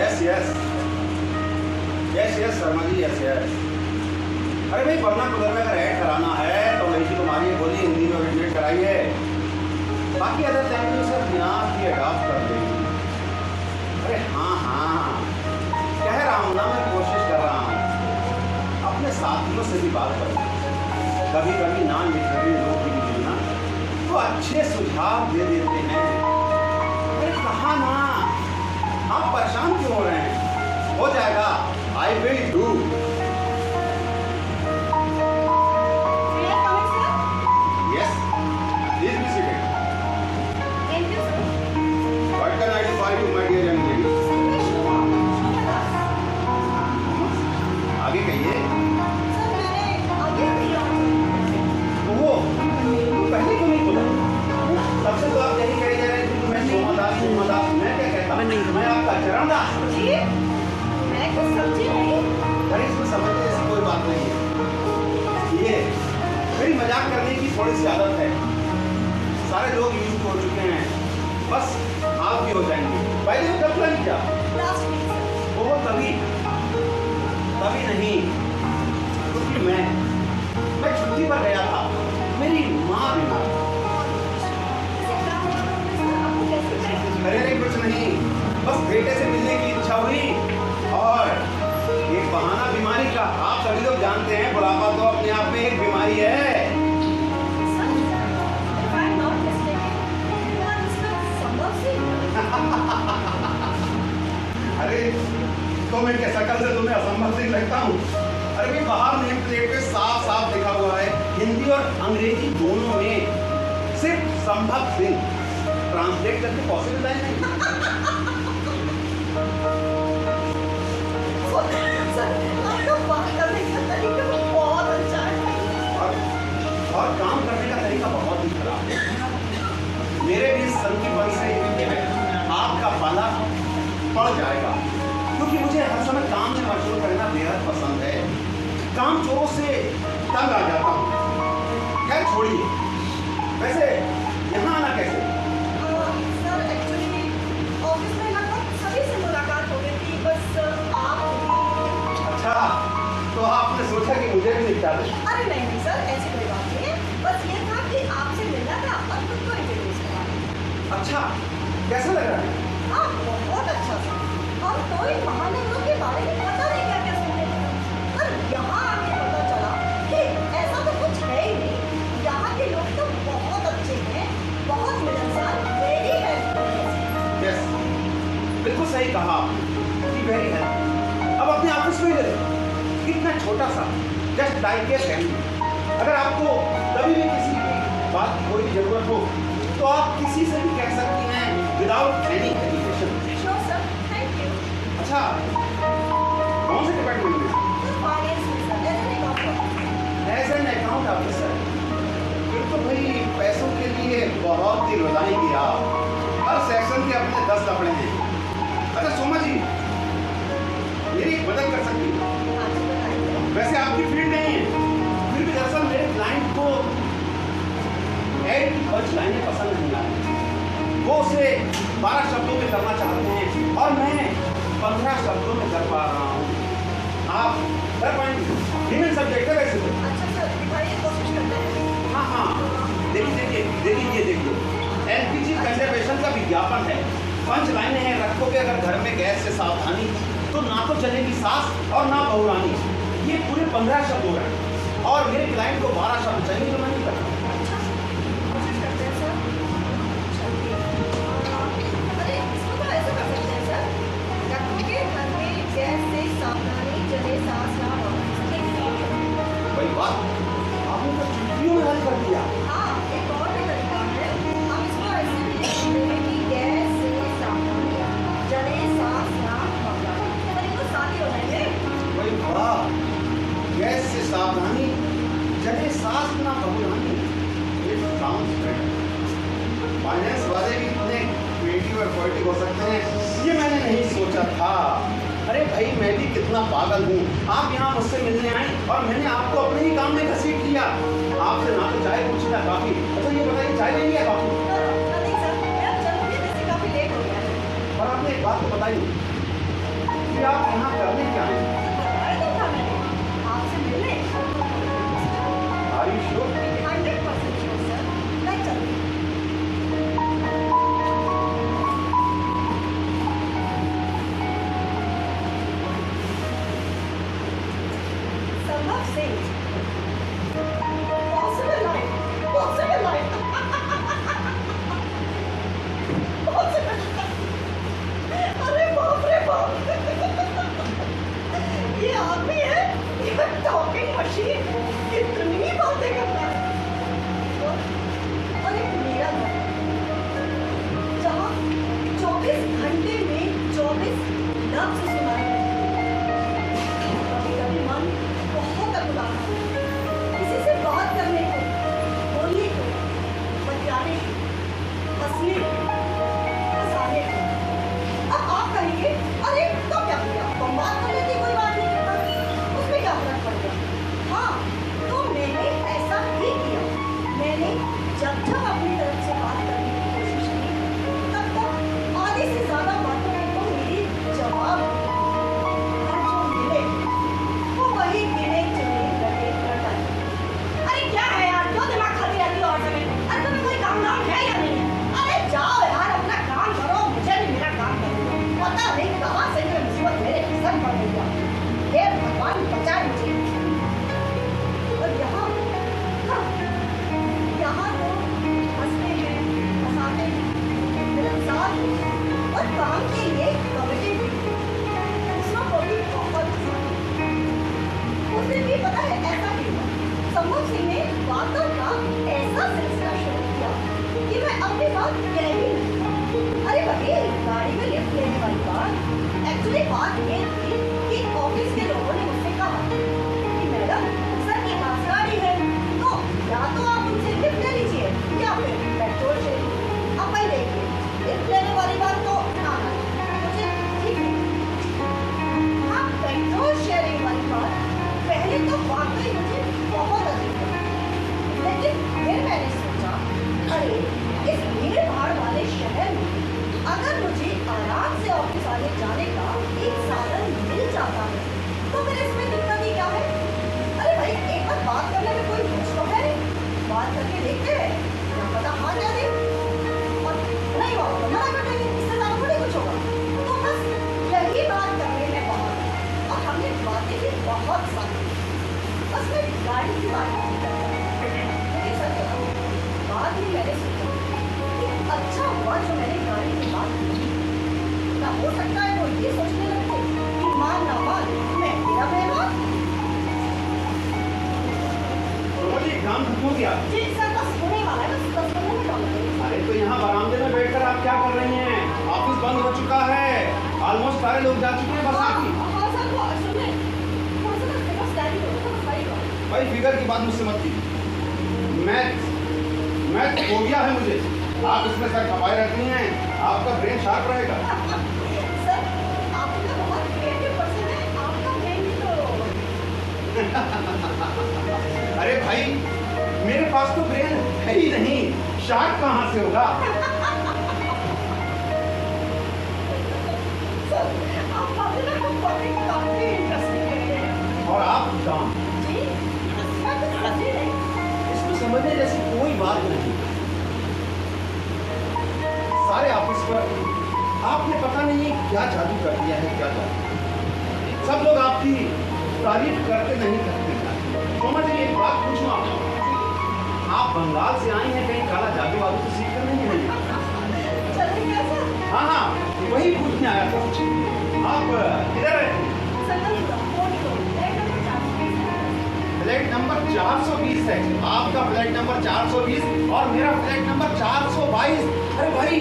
Yes yes yes yes Sharma ji, yes yes. अरे भाई vernacular में अगर ऐड कराना है तो अंग्रेजी को मारिए, बोलिए, हिंदी में एडमिट कराइए, बाकी अदर लैंग्वेज से अपने आप ही अडॉप्ट कर देंगे। अरे हाँ हाँ, कह रहा हूँ ना, मैं कोशिश कर रहा हूँ अपने साथियों से भी बात करूँ। कभी कभी नॉन लिटरेरी लोग भी मिलना तो अच्छे सुझाव दे देते हैं। अरे कहा ना, आप परेशान क्यों हो रहे हैं? हो जाएगा, I will do. Yes, please be seated. Thank you sir. What can I do for you my dear young lady? आगे कहिए। सर मैंने आगे किया। तो वो पहले क्यों नहीं बोला? सबसे तो आप यही कही जा रहे हैं कि मैं सोमदास, सोमदास। मैं क्या कहता हूँ? मैं आपका चरणदास। जी, मैं कुछ समझी नहीं। अरे इसमें समझने ऐसी कोई बात नहीं है। ये मेरी मजाक करने की थोड़ी सी आदत है, सारे लोग यूज हो चुके हैं, बस आप भी हो जाएंगे। पहले कब प्लान किया? Last week sir. वो तभी नहीं, क्योंकि मैं छुट्टी पर गया था, मेरी माँ बीमार। ऐसे क्या हुआ सर? आपको कैसे चाहिए? अरे नहीं, कुछ नहीं, बस बेटे से मिलने की इच्छा हुई और एक बहाना बीमारी का। आप सभी लोग जानते हैं बुढ़ापा तो अपने आप में एक बीमारी है। Sir, if I'm not mistaken, you are Mr. संभव सिंह। अरे तो मैं क्या शकल से तुम्हें असंभव सिंह लगता हूँ? अरे भाई बाहर नेम प्लेट पे साफ साफ लिखा हुआ है, हिंदी और अंग्रेजी दोनों में सिर्फ संभव सिंह। ट्रांसलेट करके पॉसिबल है नहीं। सर, आपका बात करने का तरीका बहुत अच्छा है। और काम करने का तरीका बहुत ही खराब है। मेरे भी सन की बल से आपका पाला पड़ जाएगा, क्योंकि मुझे हर समय काम में मशगूल करना बेहद पसंद है। काम चोरों से तंग आ जाता हूँ। खैर छोड़िए, वैसे यहाँ आना कैसे? सर एक्चुअली ऑफिस में लगभग सभी से मुलाकात हो गई थी, बस आप। अच्छा, तो आपने सोचा कि मुझे भी निपटा दें? अरे नहीं नहीं सर, ऐसी कोई बात नहीं है, बस ये था कि आपसे मिलना था और खुद को इंट्रोड्यूस करना। अच्छा, कैसा लग रहा है? हाँ, बहुत अच्छा था। हम तो इन महानगरों के बारे में पता नहीं क्या क्या सुनते थे, पर यहाँ आके पता चला कि ऐसा तो कुछ है ही नहीं। यहाँ के लोग तो बहुत अच्छे हैं, बहुत मिलनसार, वेरी हेल्पफुल। यस, बिल्कुल सही कहा आपने कि वेरी हेल्पफुल। अब अपने ऑफिस में ले लो, कितना छोटा सा, जस्ट लाइक ए फैमिली। अगर आपको कभी भी किसी की बात की कोई भी जरूरत हो तो आप किसी से भी कह सकती हैं without any hesitation. Sure sir, thank you. अच्छा, कौन से डिपार्टमेंट में? फाइनेंस में sir, as an account officer. फिर तो भाई पैसों के लिए बहुत ही रुलाएंगे आप। हर सेक्शन के अपने 10 कपड़े हैं। अच्छा सोमा जी, मेरी एक मदद कर सकती हैं? वैसे आपकी फील्ड नहीं है, फिर भी दरअसल मेरे क्लाइंट को ऐड की पंच लाइनें पसंद नहीं आ रही। वो उसे 12 शब्दों में करना चाहते हैं और मैं 15 शब्दों में कर पा रहा हूँ। आप कर पाएंगे? फीमेल सब्जेक्ट है वैसे तो। अच्छा सर, दिखाइए, कोशिश करते हैं। हाँ हाँ, देखिए ये देखिए, एलपीजी कंजर्वेशन का विज्ञापन है। पंच लाइनें हैं, रखोगे अगर घर में गैस से सावधानी तो ना तो चलेगी सास और ना बहुरानी। ये पूरे 15 शब्द हो रहे हैं और मेरे क्लाइंट को 12 शब्द चाहिए, तो मैं नहीं करता। अच्छा, कोशिश करते हैं सर। चलिए। अरे इसको तो ऐसे कर सकते हैं सर, रखोगे घर में गैस से सावधानी, जले सांस ना बढ़ाएं। वही बात, आपने तो चुटकियों में हल कर दिया। हाँ, एक और भी तरीका है, हम इसको ऐसे भी लिख सकते हैं कि गैस से सावधानी, जले सांस ना बढ़ाएं। तरीकों साथ ही हो जाएंगे। वही वाह, गैस से सावधानी, जले सांस ना बहुरानी। It sounds better. फाइनेंस वाले भी इतने क्रिएटिव और पोएटिक हो सकते हैं, ये मैंने नहीं सोचा था। अरे भाई, मैं भी कितना पागल हूँ। आप यहाँ मुझसे मिलने आए और मैंने आपको अपने ही काम में घसीट लिया। आपसे ना तो चाय पूछी ना कॉफी। अच्छा ये बताइए, चाय लेंगे या कॉफी? नहीं सर, मैं अब चलूँगी, वैसे काफी लेट हो गया है। और आपने एक बात तो बताई, कि आप यहाँ करने क्या आए? बताया तो था मैंने, आपसे मिलने। Are you sure? 100% sure sir, मैं चलती हूँ। संभव Singh, possible life, possible life, possible life। अरे बाप रे बाप, ये आदमी है, ये टॉकिंग मशीन, कितनी बातें करता है। और एक मेरा घर, जहाँ 24 घंटे में 24 लफ्ज सुनाए जाते हैं। कभी-कभी मन बहुत अकुलाता है, किसी से बात करने को, बोलने को, बतियाने को, हंसने को, हंसाने को। अब आप कहेंगे, अरे तो क्या किया, बम्बाद कर लेती, कोई बात नहीं करता, उसमें क्या फर्क पड़ गया। हाँ, तो मैंने ऐसा ही किया। मैंने जब जब अपनी तरफ से बात करने की कोशिश की, तब तक आधे से ज्यादा बातों को मेरी जवाब और जो मिले वो वही गिने चुने रटे रटाए। अरे क्या है यार, क्यों दिमाग खाती रहती हो हर समय? अरे तुम्हें कोई काम धाम है या नहीं है? अरे जाओ यार, अपना काम करो, मुझे भी मेरा काम करने दो। पता नहीं कहाँ से ये मुसीबत मेरे सर पड़ गई है। हे भगवान बचाए मुझे। और यहाँ हाँ, यहाँ तो हंसते हैं, हंसाते हैं, मिलनसार हैं और काम के लिए कमिटेड भी हैं। दूसरों को भी बहुत हंसाते हैं। उस दिन भी पता है ऐसा ही हुआ। संभव सिंह ने बातों का ऐसा सिलसिला शुरू किया कि मैं अपनी बात कह ही नहीं पाई। अरे भाई, गाड़ी में लिफ्ट लेने वाली बात, एक्चुअली बात ये थी कि ऑफिस के लोगों ने मुझसे कहा कि मैडम सर की पास गाड़ी है, तो या तो आप उनसे लिफ्ट ले लीजिए या फिर पेट्रोल शेयरिंग। अब भाई देखिए, लिफ्ट लेने वाली बात तो आना मुझे ठीक नहीं। हाँ, पेट्रोल शेयरिंग वाली बात पहले तो वाकई मुझे बहुत अजीब लगी, लेकिन फिर मैंने सोचा, अरे इस भीड़ भाड़ वाले शहर में अगर मुझे आराम से ऑफिस आने जाने का एक साधन मिल जाता है तो फिर इसमें दिक्कत ही क्या है। अरे भाई, एक बार बात करने में कोई कुछ तो है नहीं, बात करके देखते हैं, क्या पता हाँ क्या दे, और नहीं हुआ तो मना कर देंगे, इससे ज्यादा थोड़ी कुछ होगा। तो बस यही बात करने में बहुत, और हमने बातें भी बहुत सारी। बस मैं गाड़ी की बात नहीं करता, लेकिन सर बाद में मैंने सोचा कि अच्छा हुआ जो मैंने गाड़ी की बात की। ना हो सकता है वो ये सोचने लगते कि मान ना मान मैं तेरा मेहमान। तो जी काम खत्म हो गया? जी सर, बस होने वाला है, बस 10 मिनट में काम करेंगे। अरे तो यहाँ बरामदे में बैठकर आप क्या कर रही हैं? ऑफिस बंद हो चुका है, ऑलमोस्ट सारे लोग जा चुके हैं, बस आप ही। हाँ सर, वो सुनिए, थोड़ा सा ना फिगर स्टैंडिंग हो तो सही होगा। भाई फिगर की बात मुझसे मत कीजिए, मैथ हो गया है मुझे। आप इसमें सर खपाए रहती हैं, आपका ब्रेन शार्प रहेगा। सर, आप तो बहुत क्रिएटिव पर्सन है, आपका ब्रेन भी तो। अरे भाई, मेरे पास तो ब्रेन है ही नहीं, शार्प कहाँ से होगा? सर, आप बातें ना काफी इंटरेस्टिंग है। और आप काम जी, मैं तो समझी नहीं। इसको समझने जैसी कोई बात नहीं। सारे ऑफिस पर आपने पता नहीं क्या जादू कर दिया है, क्या जादू। सब लोग आपकी तारीफ करते नहीं करते। समझ लीजिए, एक बात पूछूं आपको, आप बंगाल से आई हैं, कहीं काला जादू वादू से सीख कर नहीं है? चलें क्या सर? हाँ हाँ, वही पूछने आया था। आप किधर रहते हैं? फ्लैट नंबर 420 है। आपका फ्लैट नंबर 420 और मेरा फ्लैट नंबर 422। अरे भाई,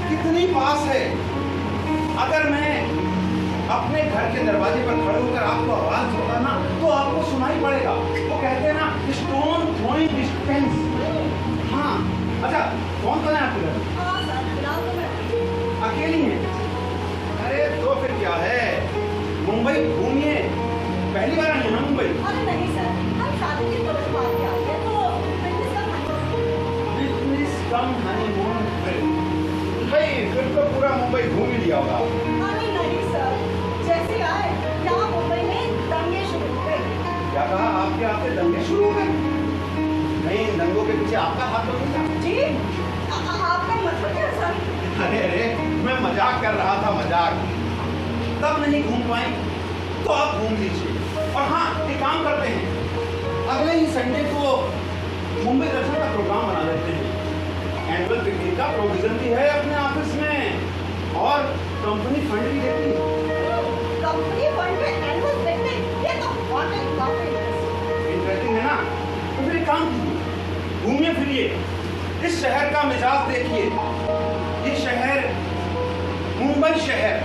कितनी पास है। अगर मैं अपने घर के दरवाजे पर खड़े होकर आपको आवाज दूंगा ना, तो आपको सुनाई पड़ेगा। वो कहते हैं ना, स्टोन थ्रोइंग डिस्टेंस। हाँ, अच्छा, कौन कौन है आपके घर? हाँ सर, फिलहाल तो मैं अकेली हैं? अरे तो फिर क्या है, मुंबई घूमिए। पहली बार आई हैं ना मुंबई? अरे नहीं सर, हम शादी की तरफ बात के आते हैं, तो बिजनेस कम हनीमून ट्रिप। भाई फिर तो पूरा मुंबई घूम ही लिया होगा। नहीं नहीं सर, क्या कहा? आपके हाथ से दंगे शुरू हो गए? नहीं, इन दंगों के पीछे आपका हाथ तो नहीं था? जी आपका मतलब क्या सर? अरे अरे, मैं मजाक कर रहा था, मजाक। तब नहीं घूम पाए तो आप घूम लीजिए। और हाँ, एक काम करते हैं, अगले ही संडे को मुंबई दर्शन का प्रोग्राम बना लेते हैं। एनुअल पिकनिक का प्रोविजन भी है अपने ऑफिस में और कंपनी फंड भी देती है। कंपनी फंड में एनुअल पिकनिक, ये तो बहुत इंटरेस्टिंग है ना? तो फिर एक काम कीजिए, घूमिए फिरिए, इस शहर का मिजाज देखिए। ये शहर, मुंबई शहर,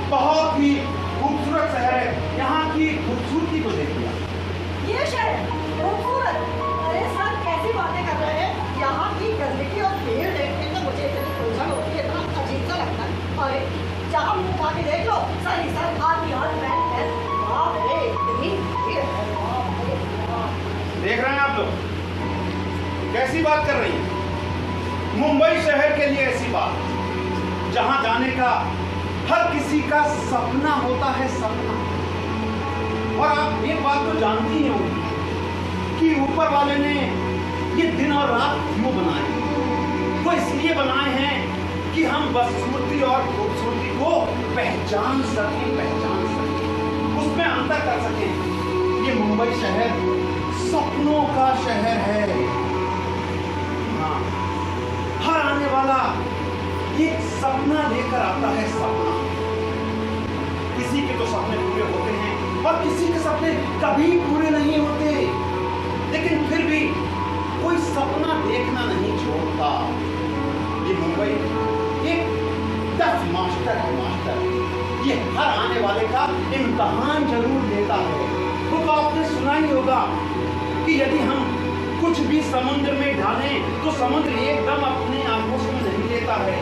बहुत ही खूबसूरत शहर है। यहाँ की खूबसूरती को देखिए। ये शहर खूबसूरत? अरे सर कैसी बातें कर रहे हैं? यहाँ की गंदगी और भीड़ देख के तो मुझे इतनी उलझन होती है, इतना अजीब सा लगता है। अरे जहाँ मुँह उठा के देख लो, सर सर हाथ ही हाथ पैर पैर, बाप रे इतनी भीड़ है, बाप रे बाप। देख रहे हैं आप लोग कैसी बात कर रही हैं? मुंबई शहर के लिए ऐसी बात जहां जाने का हर किसी का सपना होता है, सपना। और आप एक बात तो जानती ही होंगी कि ऊपर वाले ने ये दिन और रात क्यों बनाए? वो इसलिए बनाए हैं कि हम बदसूरती और खूबसूरती को पहचान सकें, उसमें अंतर कर सकें। ये मुंबई शहर सपनों का शहर है। हाँ, हर आने वाला एक सपना लेकर आता है, सपना। किसी के तो सपने पूरे होते हैं और किसी के सपने कभी पूरे नहीं होते, लेकिन फिर भी कोई सपना देखना नहीं छोड़ता। ये मुंबई एक टफ मास्टर है, मास्टर। ये हर आने वाले का इम्तहान जरूर लेता है। वो तो आपने सुना ही होगा कि यदि हम कुछ भी समुद्र में डालें तो समुद्र एकदम अपने आगोश में नहीं लेता है,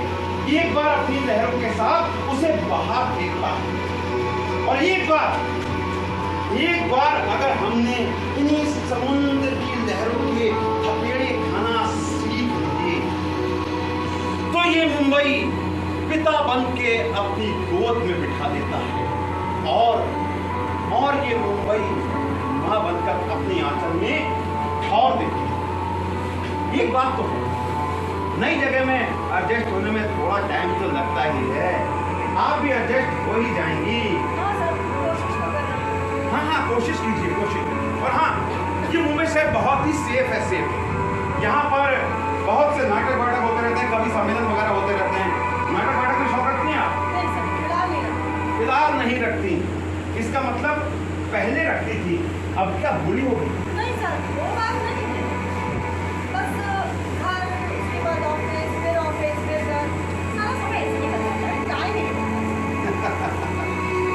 एक बार अपनी लहरों के साथ उसे बाहर फेंकता है। और एक बार अगर हमने इन्हीं समुद्र की लहरों के थपेड़े खाना सीख लिए तो ये मुंबई पिता बन के अपनी गोद में बिठा देता है और ये मुंबई मां बनकर अपनी आंचल में ठौर देती है। एक बात तो है, नई जगह में एडजस्ट होने में थोड़ा टाइम तो लगता ही है। आप भी एडजस्ट हो ही जाएंगी। हाँ सर, कोशिश तो कर रहे हैं। हाँ, कोशिश कीजिए, कोशिश। और हाँ, ये मुंबई शहर बहुत ही सेफ है, सेफ। यहाँ पर बहुत से नाटक वाटक होते रहते हैं, कभी सम्मेलन वगैरह होते रहते हैं। नाटक वाटक में शौक रखती हैं आप? नहीं सर, फिलहाल नहीं रखती। फिलहाल नहीं रखती, इसका मतलब पहले रखती थी, अब क्या भूली हो गई? नहीं सर, वो बात नहीं है। बस घर, उसके बाद ऑफिस, फिर घर, सारा समय ऐसे निकल जाता है, टाइम ही नहीं मिलता।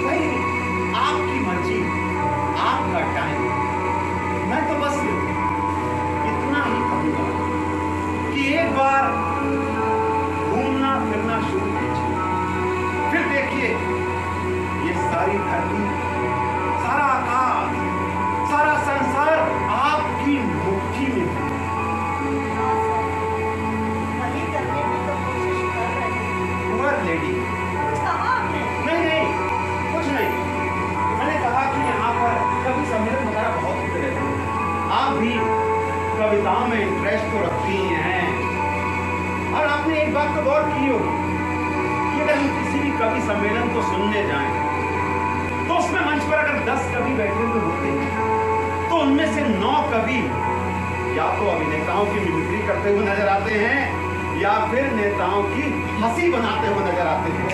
नहीं, आपकी मर्जी, आपका टाइम। मैं तो बस इतना ही कहूँगा कि एक बार घूमना फिरना शुरू कीजिए, फिर देखिए ये सारी धरती, सारा आकाश, सारा संसार आपकी मुट्ठी में है। वही करने की तो कोशिश कर रहे हैं। Poor lady. कुछ कहा आपने? नहीं, कुछ नहीं। मैंने कहा कि यहाँ पर कभी सम्मेलन वगैरह बहुत होते रहते हैं। आप भी कविताओं में इंटरेस्ट तो रखती ही हैं। और आपने एक बात तो गौर की होगी कि अगर हम किसी भी कवि सम्मेलन को सुनने जाएं तो उसमें मंच पर अगर 10 कवि बैठे हुए होते हैं तो उनमें से 9 कवि या तो अभिनेताओं की मिमिक्री करते हुए नजर आते हैं या फिर नेताओं की हंसी बनाते हुए नजर आते हैं।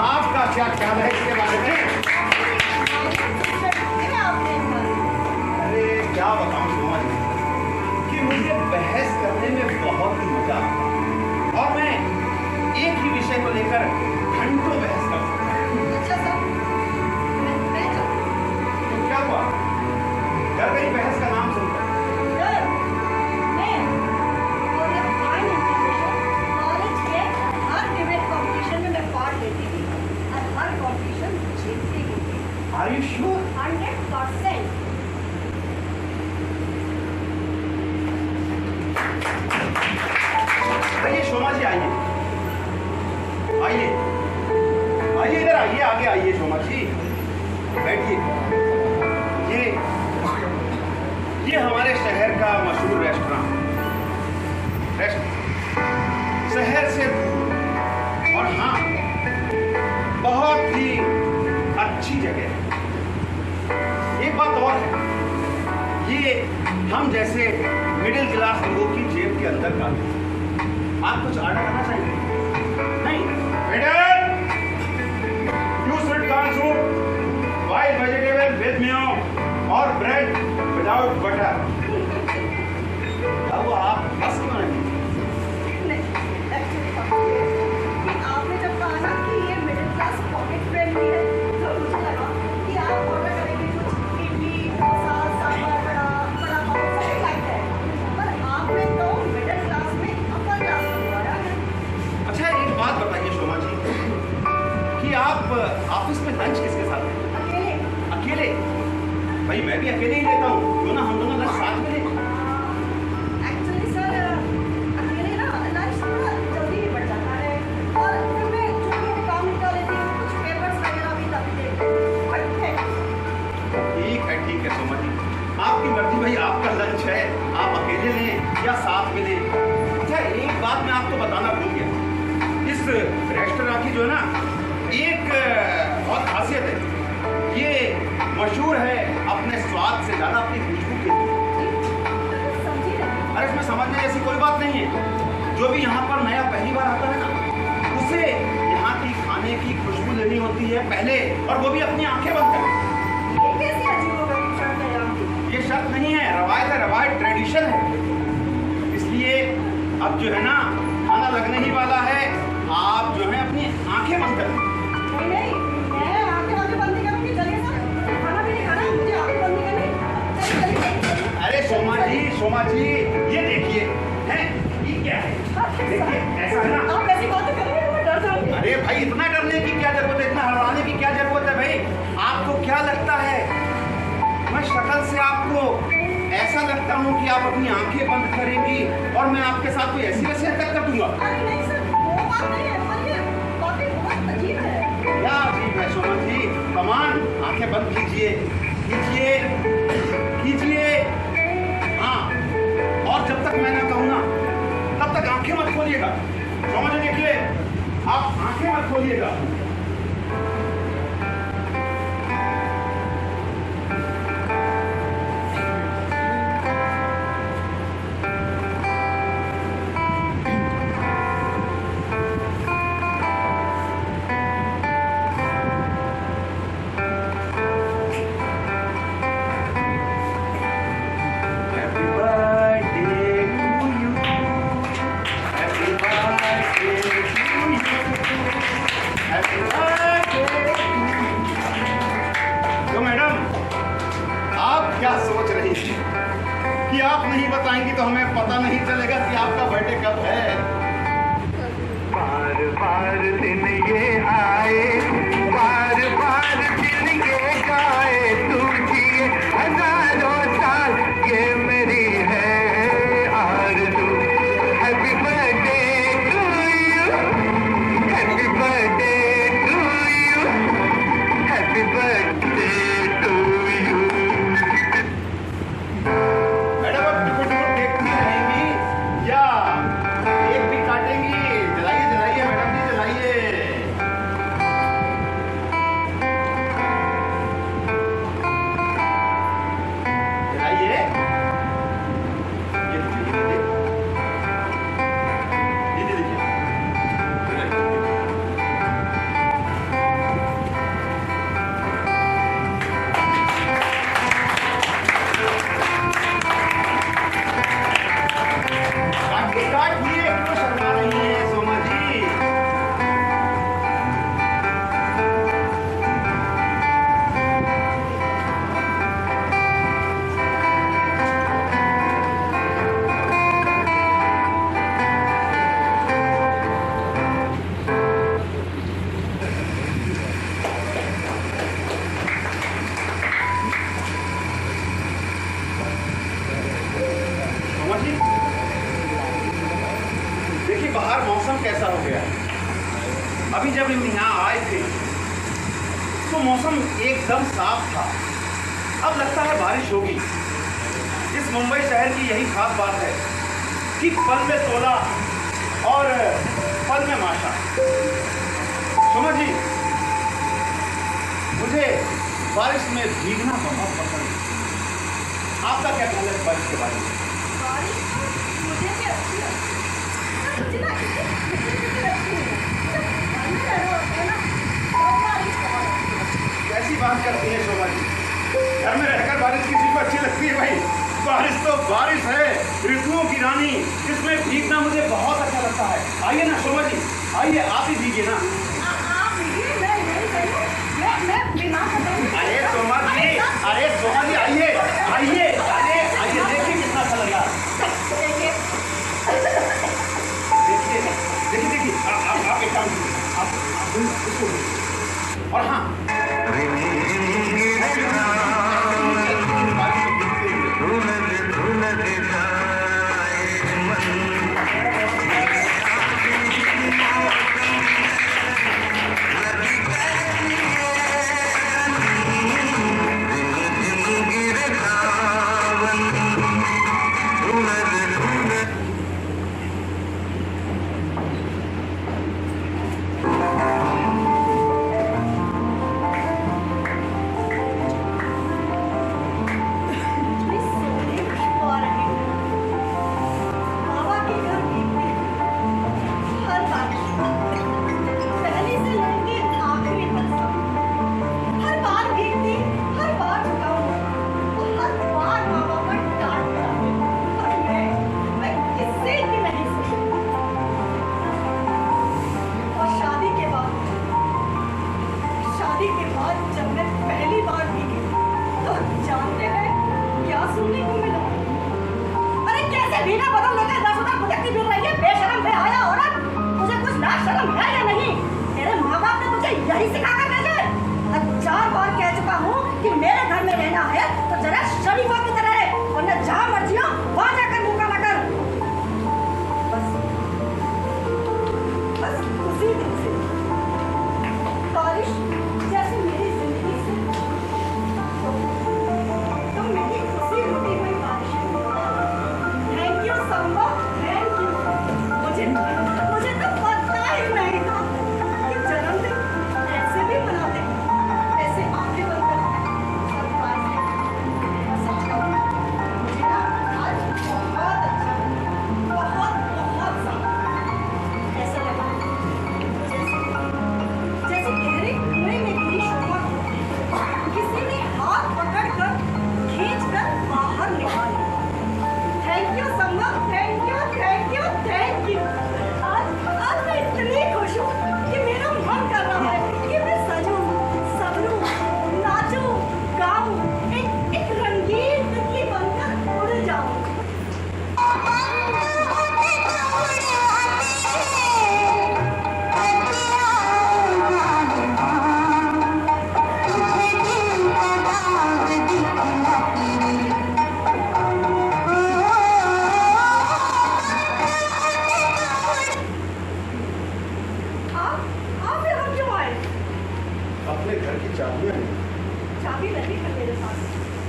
आपका क्या ख्याल है इसके बारे में? अरे क्या बताऊं समझ कि मुझे बहस करने में बहुत ही मजा आता है और मैं एक ही विषय को लेकर घंटों बहस कर सकता हूँ। अच्छा सर, मैं तो क्या हुआ? डर गई बहस का नाम सुनकर? Are you sure? 100%. आइए शोमा जी, आइए इधर आइए, आगे आइए शोमा जी, बैठिए। ये हमारे शहर का मशहूर रेस्टोरेंट शहर से दूर, और हाँ, बहुत ही अच्छी जगह है। एक बात और है, ये हम जैसे मिडिल क्लास लोगों की जेब के अंदर का है। आप कुछ ऑर्डर करना चाहिए? नहीं waiter, you should consume white vegetable with Mayo और ब्रेड विदाउट बटर। अब आप बस क्यों नहीं? आपने जब कहा ना कि ये मिडिल क्लास पॉकेट फ्रेंडली है, तो मुझे लगा कि आप ऑर्डर करेंगे कुछ इडली, डोसा, सांभर, बड़ा पाव, सब लाइक है। पर आपने तो मिडिल क्लास में अपर क्लास को बुलाया है। अच्छा, एक बात बताइए शोभा जी, कि आप ऑफिस में लंच किसके साथ लेते हैं? अकेले? अकेले? भाई मैं भी अकेले ही लेता हूँ, क्यों ना हम दोनों लंच साथ में लें? एक्चुअली सर, अकेले ना लंच थोड़ा जल्दी निपट जाता है, और फिर मैं जो भी काम निकाल लेती हूँ, कुछ पेपर्स वगैरह भी तभी देखती हूँ। बट ठीक है शोभा जी, आपकी मर्जी भाई, आपका लंच है, आप अकेले लें या साथ में लें। अच्छा, एक बात मैं आपको बताना भूल गया, इस रेस्टोरेंट की जो है ना, एक बहुत खासियत है, ये मशहूर है अपने स्वाद से ज़्यादा अपनी खुशबू के लिए। समझी नहीं। अरे इसमें समझने जैसी कोई बात नहीं है। जो भी यहाँ पर नया पहली बार आता है ना, उसे यहाँ की खाने की खुशबू लेनी होती है पहले, और वो भी अपनी आंखें बंद कर। ये कैसी अजीबोगरीब शर्त है आपकी? ये शर्त नहीं है, रवायत है, रवायत ट्रेडिशन है। इसलिए अब जो है ना, खाना लगने ही वाला है, आप जो है अपनी आंखें बंद कर। नहीं, मैं आंखें बंद नहीं करूँगी। चलिए सर, खाना भी नहीं खाना, मुझे आंखें बंद नहीं करनी। चलिए। अरे सोमा जी, ये देखिए, हैं, ये क्या है? देखिए, ऐसा है ना। आप ऐसी बातें करेंगे तो मैं डर जाऊंगी। अरे भाई, इतना डरने की क्या जरूरत है, इतना हड़बड़ाने की क्या जरूरत है भाई? आपको क्या लगता है, मैं शक्ल से आपको ऐसा लगता हूँ कि आप अपनी आंखें बंद करेंगी और मैं आपके साथ कोई ऐसी वैसी हरकत कर दूंगा? अरे नहीं सर, वो बात नहीं है, पर ये बातें बहुत अजीब है। क्या अजीब है शोभा जी? कमान, आंखें बंद कीजिए, कीजिए। हाँ, और जब तक मैं ना कहूँ ना, तब तक आंखें मत खोलिएगा। शोभा जी देखिए, आप आंखें मत खोलिएगा। तो मैडम, आप क्या सोच रही थी कि आप नहीं बताएंगी तो हमें पता नहीं चलेगा कि आपका बर्थडे कब है? बार बार दिन ये आए, बार बार दिन ये गाए, तू जिए हजारों साल, ये मेरी है आरज़ू। Happy birthday to you, happy birthday to you, happy birthday to you. Madam, अब टिकट देखती रहेंगी या केक भी काटेंगी? जलाइए मैडम जी, जलाइए। मौसम कैसा हो गया है। अभी जब हम यहाँ आए थे तो मौसम एकदम साफ था, अब लगता है बारिश होगी। इस मुंबई शहर की यही खास बात है कि पल में तोला और पल में माशा। सुमा जी, मुझे बारिश में भीगना बहुत पसंद है। आपका क्या ख्याल है बारिश के बारे में? बारिश मुझे भी अच्छी लगती है। पर मुझे ना इससे अच्छी लगती है। जब घर में रहना होता है ना, तब बारिश बहुत अच्छी लगती है। कैसी बात करती है शोभा जी? घर में रहकर बारिश किसी को अच्छी लगती है भाई? बारिश तो बारिश है, ऋतुओं की रानी, जिसमें भीगना मुझे बहुत अच्छा लगता है। आइए ना शोभा जी, आइए आप ही भीगिए ना। आप भीगिए, मैं नहीं करूँ, मैं बिना करूँ। अरे सोमा जी, आइए, आइए, आइए, देखिए कितना अच्छा लग रहा है। देखिए, आप एक काम कीजिए, आप इसको, और हाँ,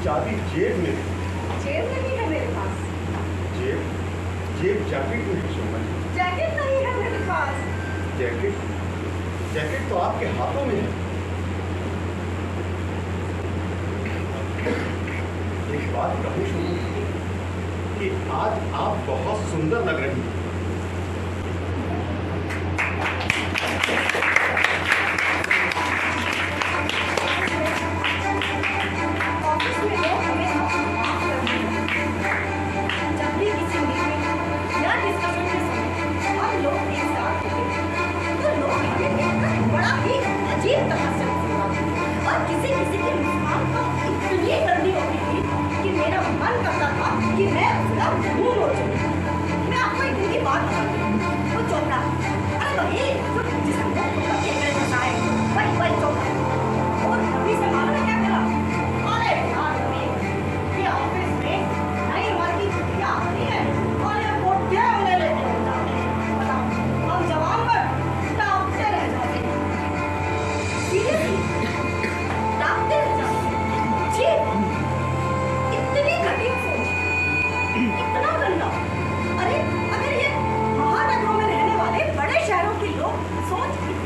चाबी जेब में नहीं है मेरे पास। जेब जैकेट में है शोभा जी। जैकेट नहीं है मेरे पास। जैकेट तो आपके हाथों में है। एक बात कहूँ शोभा कि आज आप बहुत सुंदर लग रही हैं।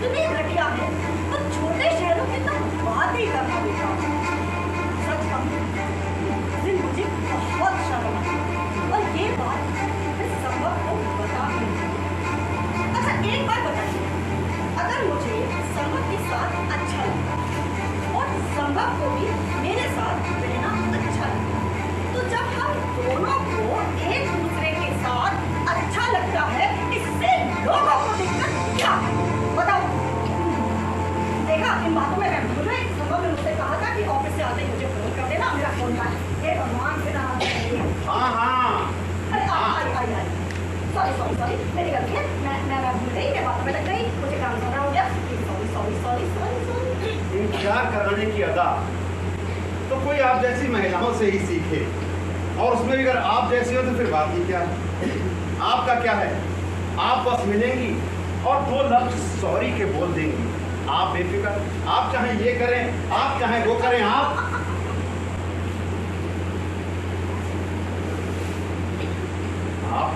इतनी घटिया है तो छोटे शहरों की तो बात ही करना बेटा। सच कहूं उस दिन मुझे बहुत शर्म आई और ये बात मैं संभव को बता भी नहीं। अच्छा एक बात बताइए, अगर मुझे संभव के साथ अच्छा लगता और संभव को भी मेरे साथ रहना अच्छा लगता, तो जब हम दोनों को एक दूसरे के साथ अच्छा लगता है, इससे लोगों को दिक्कत क्या है बताओ? देखा इन बातों में मैं भूल गई। संभव ने मुझसे कहा था कि ऑफिस से आते ही मुझे फोन कर देना, मेरा फोन का ये भगवान से ना। हाँ अरे आई सॉरी मेरी गलती है, मैं भूल गई, मैं बातों में लग गई, मुझे काम करना हो गया। सॉरी। इंतजार कराने की अदा तो कोई आप जैसी महिलाओं से ही सीखे, और उसमें भी अगर आप जैसी हो तो फिर बात ही क्या है। आपका क्या है, आप बस मिलेंगी और 2 लफ्ज सॉरी के बोल देंगी। आप बेफिक्र, आप चाहे ये करें, आप चाहे वो करें, आप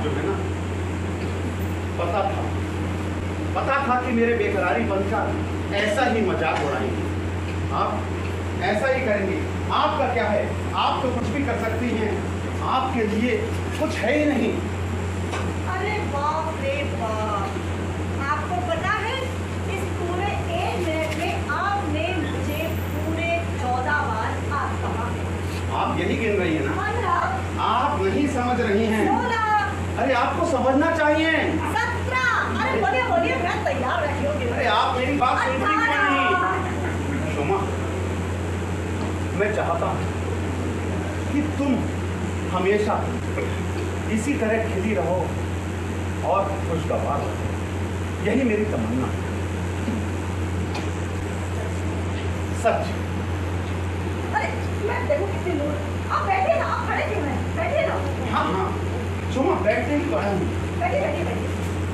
जो है ना, पता था कि मेरे बेकरारीपन का ऐसा ही मजाक उड़ाएंगे, आप ऐसा ही करेंगे। आपका क्या है, आप तो कुछ भी कर सकती हैं, आपके लिए कुछ है ही नहीं। अरे बाप रे बाप, आपको पता है इस पूरे 1 मिनट में आपने मुझे पूरे 14 बार आप कहा है। आप यही गिन रही हैं ना? 15, आप नहीं समझ रही हैं। 16, अरे आपको समझना चाहिए। 17, अरे बोलिए मैं तैयार रखी होगी। अरे आप मेरी बात सुन रही क्यों नहीं? शोमा, मैं चाहता हूँ कि तुम हमेशा इसी तरह खिली रहो और खुशगवार रहो, यही मेरी तमन्ना है। सच। अरे मैं देखो कितनी दूर, आप बैठे ना, आप खड़े क्यों हैं? बैठे ना। हाँ शोमा, बैठते ही तो है। बैठिए।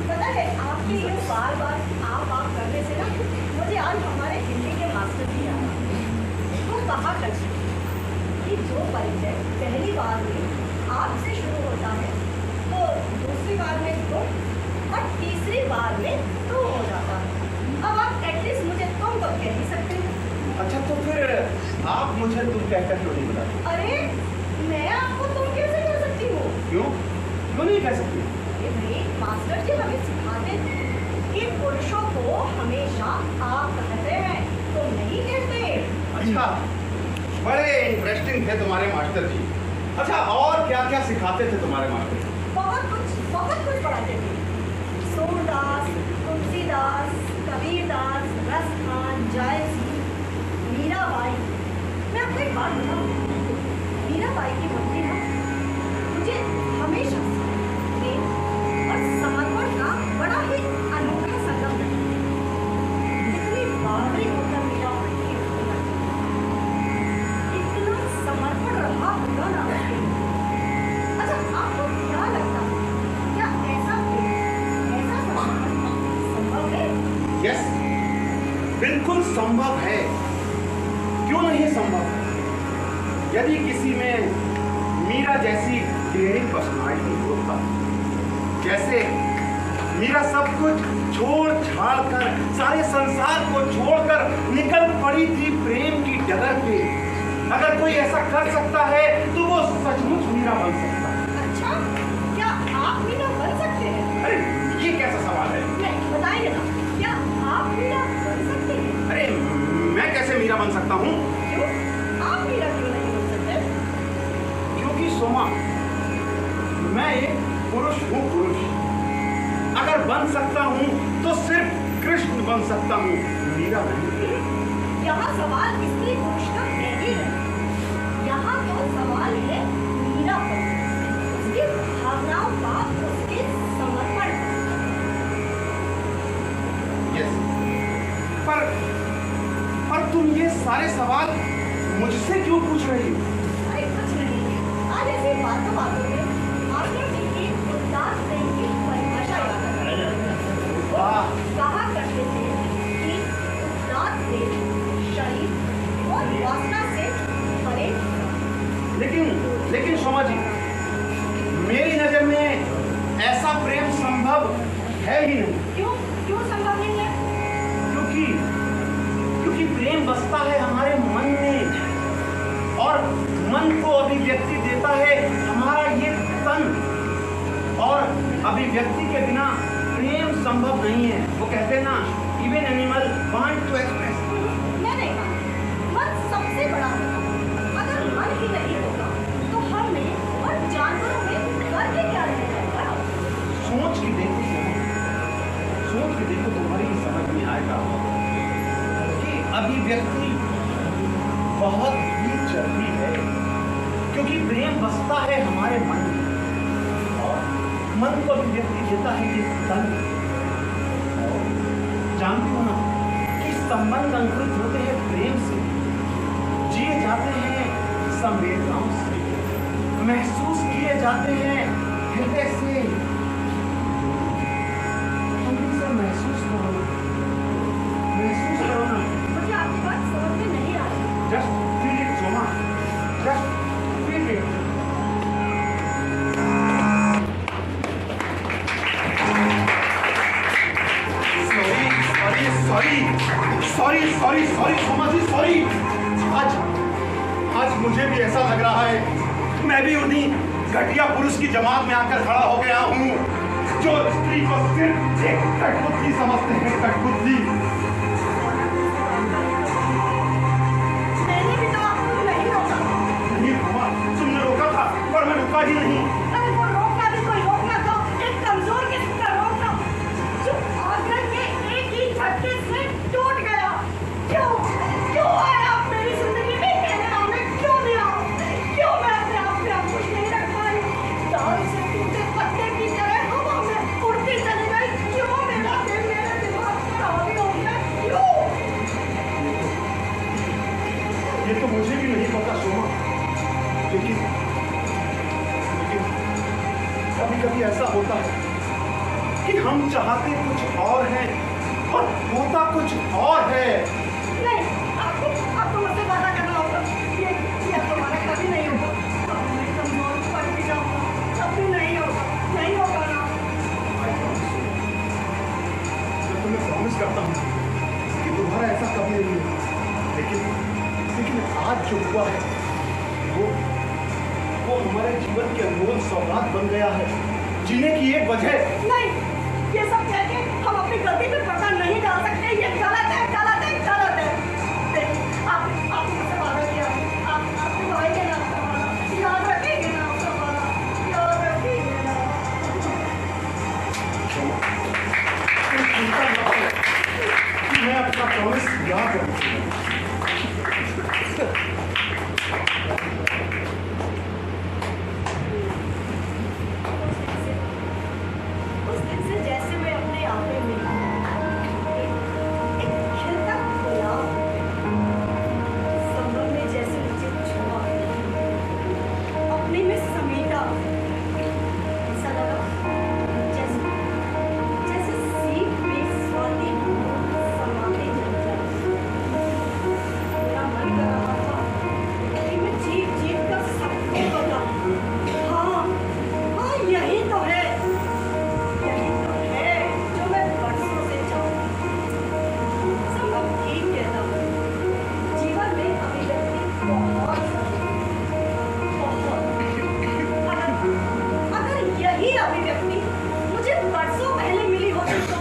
पता है आपकी ये बार आप करने से ना मुझे आज हमारे हिंदी के मास्टर जी याद आए। वो कहा करते कि जो परिचय पहली बार में आपसे शुरू होता है तो दूसरी बार में तो और तीसरी बार में तो हो जाता है। अब आप एटलीस्ट मुझे तुम तो कह ही सकते हो। अच्छा तो फिर आप मुझे तुम कहकर क्यों नहीं बताते? अरे मैं आपको तुम कैसे कह सकती हूँ? क्यों नहीं कह सकती? भाई मास्टर जी हमें सिखाते थे कि पुरुषों को हमेशा आप कहते हैं, तुम नहीं कहते। अच्छा, बड़े इंटरेस्टिंग थे तुम्हारे मास्टर जी। अच्छा और क्या क्या सिखाते थे तुम्हारे मास्टर? बहुत कुछ पढ़ाते थे। सूरदास, तुलसीदास, कबीरदास, रसखान, जायसी, मीराबाई। मैं आपको एक बात बताऊं, मीराबाई की भक्ति ना मुझे हमेशा प्रेम और समर्पण का बड़ा ही अनोखा संगम है। इतनी बावरी होकर मीराबाई की भक्ति करती, इतना समर्पण रहा होगा ना। अच्छा आपको क्या लगता है, क्या ऐसा प्रेम, ऐसा समर्पण संभव है? यस, बिल्कुल संभव है। क्यों नहीं संभव? यदि किसी में मीरा जैसी ग्रेडिंग पर्सनालिटी होता, जैसे मीरा सब कुछ छोड़ छाड़ कर, सारे संसार को छोड़कर निकल पड़ी थी प्रेम की डगर पे, अगर कोई ऐसा कर सकता है तो वो सचमुच मीरा बन सकता है। अच्छा क्या आप मीरा बन सकते हैं? अरे ये कैसा सवाल है? नहीं बताइए ना, क्या आप मीरा बन सकते हैं? अरे मैं कैसे मीरा बन सकता हूँ? क्यों आप मीरा क्यों नहीं बन सकते? क्योंकि सोमा, मैं एक पुरुष हूँ। पुरुष अगर बन सकता हूँ तो सिर्फ कृष्ण बन सकता हूँ, मीरा नहीं। यहाँ सवाल स्त्री पुरुष का नहीं है, यहाँ तो सवाल है मीरा पर, उसकी भावनाओं का, उसके समर्पण का। यस, पर तुम ये सारे सवाल मुझसे क्यों पूछ रही हो? अरे कुछ नहीं, आज ऐसी बातों में मास्टर जी की उदास प्रेम की परिभाषा याद आ गई। वो कहा करते थे कि उदास प्रेम शरीर और वासना से परे। लेकिन शोमा जी, मेरी नजर में ऐसा प्रेम संभव है ही नहीं। क्यों संभव नहीं है? क्योंकि प्रेम बसता है हमारे मन में और मन को अभिव्यक्ति देता है हमारा ये तन, और अभिव्यक्ति के बिना प्रेम संभव नहीं है। वो कहते हैं ना, even animal want to express. मैं नहीं मानती, मन सबसे बड़ा होता है। अगर मन ही नहीं होगा तो हम में और जानवरों में करके क्या रह जाएगा? सोच के देखो तुम्हारी समझ में आएगा कि अभिव्यक्ति बहुत ही जरूरी है, क्योंकि प्रेम बसता है हमारे मन में और मन को अभिव्यक्ति देता है ये तन। जानते हो ना कि संबंध अंकुरित होते हैं प्रेम से, जिए जाते हैं संवेदनाओं से, महसूस किए जाते हैं हृदय से। महसूस करो ना। मुझे आपकी बात समझ में नहीं आ रही। Just feel it, Soma. Just feel it. Sorry, Soma ji, sorry. आज मुझे भी ऐसा लग रहा है मैं भी उन्हीं घटिया पुरुष की जमात में आकर खड़ा हो गया हूँ जो स्त्री को सिर्फ एक कठपुतली समझते हैं, कठपुतली। मैंने भी तो आपको नहीं रोका। नहीं हुआ, तुमने रोका था पर मैं रुका ही नहीं। अरे वो रोकना भी कोई रोकना तो एक कमजोर किस्म का रोकना जो आकर के एक ही झटके से टूट गया। क्यों आए आप मेरी जिंदगी में? कहने आपने क्यों दिया? क्यों मैं अपने आप पे आप खुश नहीं रख पाई? तार से टूटे पत्ते की तरह हवा में उड़ती चली गई। क्यों मेरा दिल मेरे दिमाग पर हावी हो गया? क्यों? ये तो मुझे भी नहीं पता सोमा, लेकिन कभी ऐसा होता है कि हम चाहते कुछ और हैं और होता कुछ और है। नहीं, आपको मुझसे वादा करना होगा। ये तुम्हारा कभी नहीं होगा। अब मैं कमजोर पड़ भी जाऊंगा, कभी नहीं होगा ना। मैं तुम्हें प्रॉमिस करता हूँ कि तुम्हारा ऐसा कभी नहीं होगा। लेकिन आज जो हुआ है वो हमारे जीवन के अनमोल सौगात बन गया है, जीने की एक वजह। नहीं, ये सब कह के हम अपनी गलती पे पर्दा नहीं डाल सकते। ये गलत है। आपने मुझसे वादा किया, आप निभाएंगे ना आपका वादा, याद रखेंगे ना आपका वादा, याद रखेंगे ना। चिंता न करो कि मैं अपना प्रॉमिस याद रखूंगा। उस दिन से जैसे मैं अपने आपे में एक खिलता गुलाब संभव में जैसे मुझे छुआ, अपने में समेटा, ऐसा लगा जैसे सीप में स्वाति समाते जल। मेरा मन कर रहा था कि मैं जीत कर सबको बताऊं, हाँ यही तो है जो मैं बरसों से चाहती हूँ। सब अब ठीक कहता हूँ, जीवन में अभिव्यक्ति बहुत अगर यही अभिव्यक्ति मुझे बरसों पहले मिली होती तो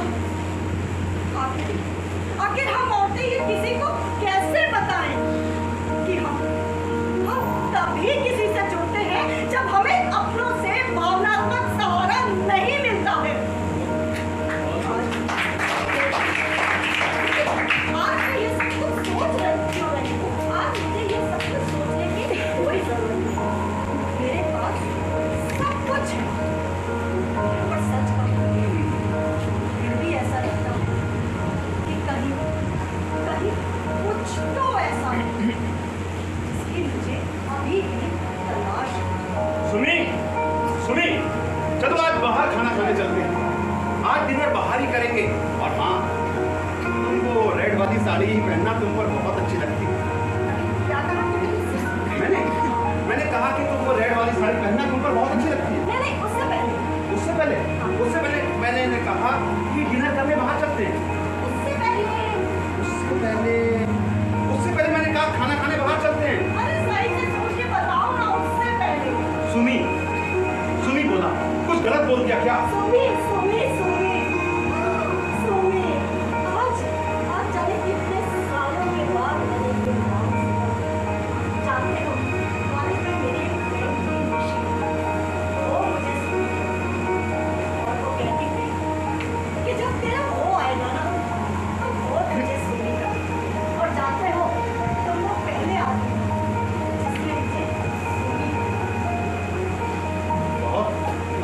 आखिर हम औरतें ये किसी को कैसे बताएं कि हम तभी किसी से जुड़ते हैं जब हमें अपनों से भावनात्मक सहारा नहीं मिलता है। आज मैं ये सब कुछ सोच रही हूँ। आज मुझे ये सब कुछ सोचने की कोई जरूरत नहीं। मेरे पास सब कुछ है, पर सच कहूँ फिर भी ऐसा लगता है कि कहीं कुछ तो ऐसा है जिसकी मुझे अभी भी तलाश है। सुनी, चलो आज बाहर खाना खाने चलते हैं। आज डिनर बाहर ही करेंगे। और हाँ, तुमको रेड वाली साड़ी पहनना तुम पर बहुत अच्छी लगती है। क्या कहा तुमने? मैंने कहा कि तुमको रेड वाली साड़ी पहनना तुम पर बहुत अच्छी लगती है। नहीं, उससे पहले उससे पहले मैंने कहा कि डिनर करने बाहर चलते हैं। उससे पहले पहले उससे पहले मैंने कहा खाना खाने बाहर चलते हैं। अरे सही से सोच के बताओ ना, उससे पहले। सुमी, सुमी बोला, कुछ गलत बोल दिया क्या? सुमी सुमी सुमी सुमी, आज आज जाने कितने सालों के बाद मैंने ये नाम सुना। जानते हो, कॉलेज में मेरी एक फ्रेंड थी निशी, वो मुझे सुनी और वो कहती थी कि जब तेरा वो आएगा ना तो वो तुझे सुनेगा। और जानते हो, तुम वो पहले आदमी जिसने मुझे सुनी। बहुत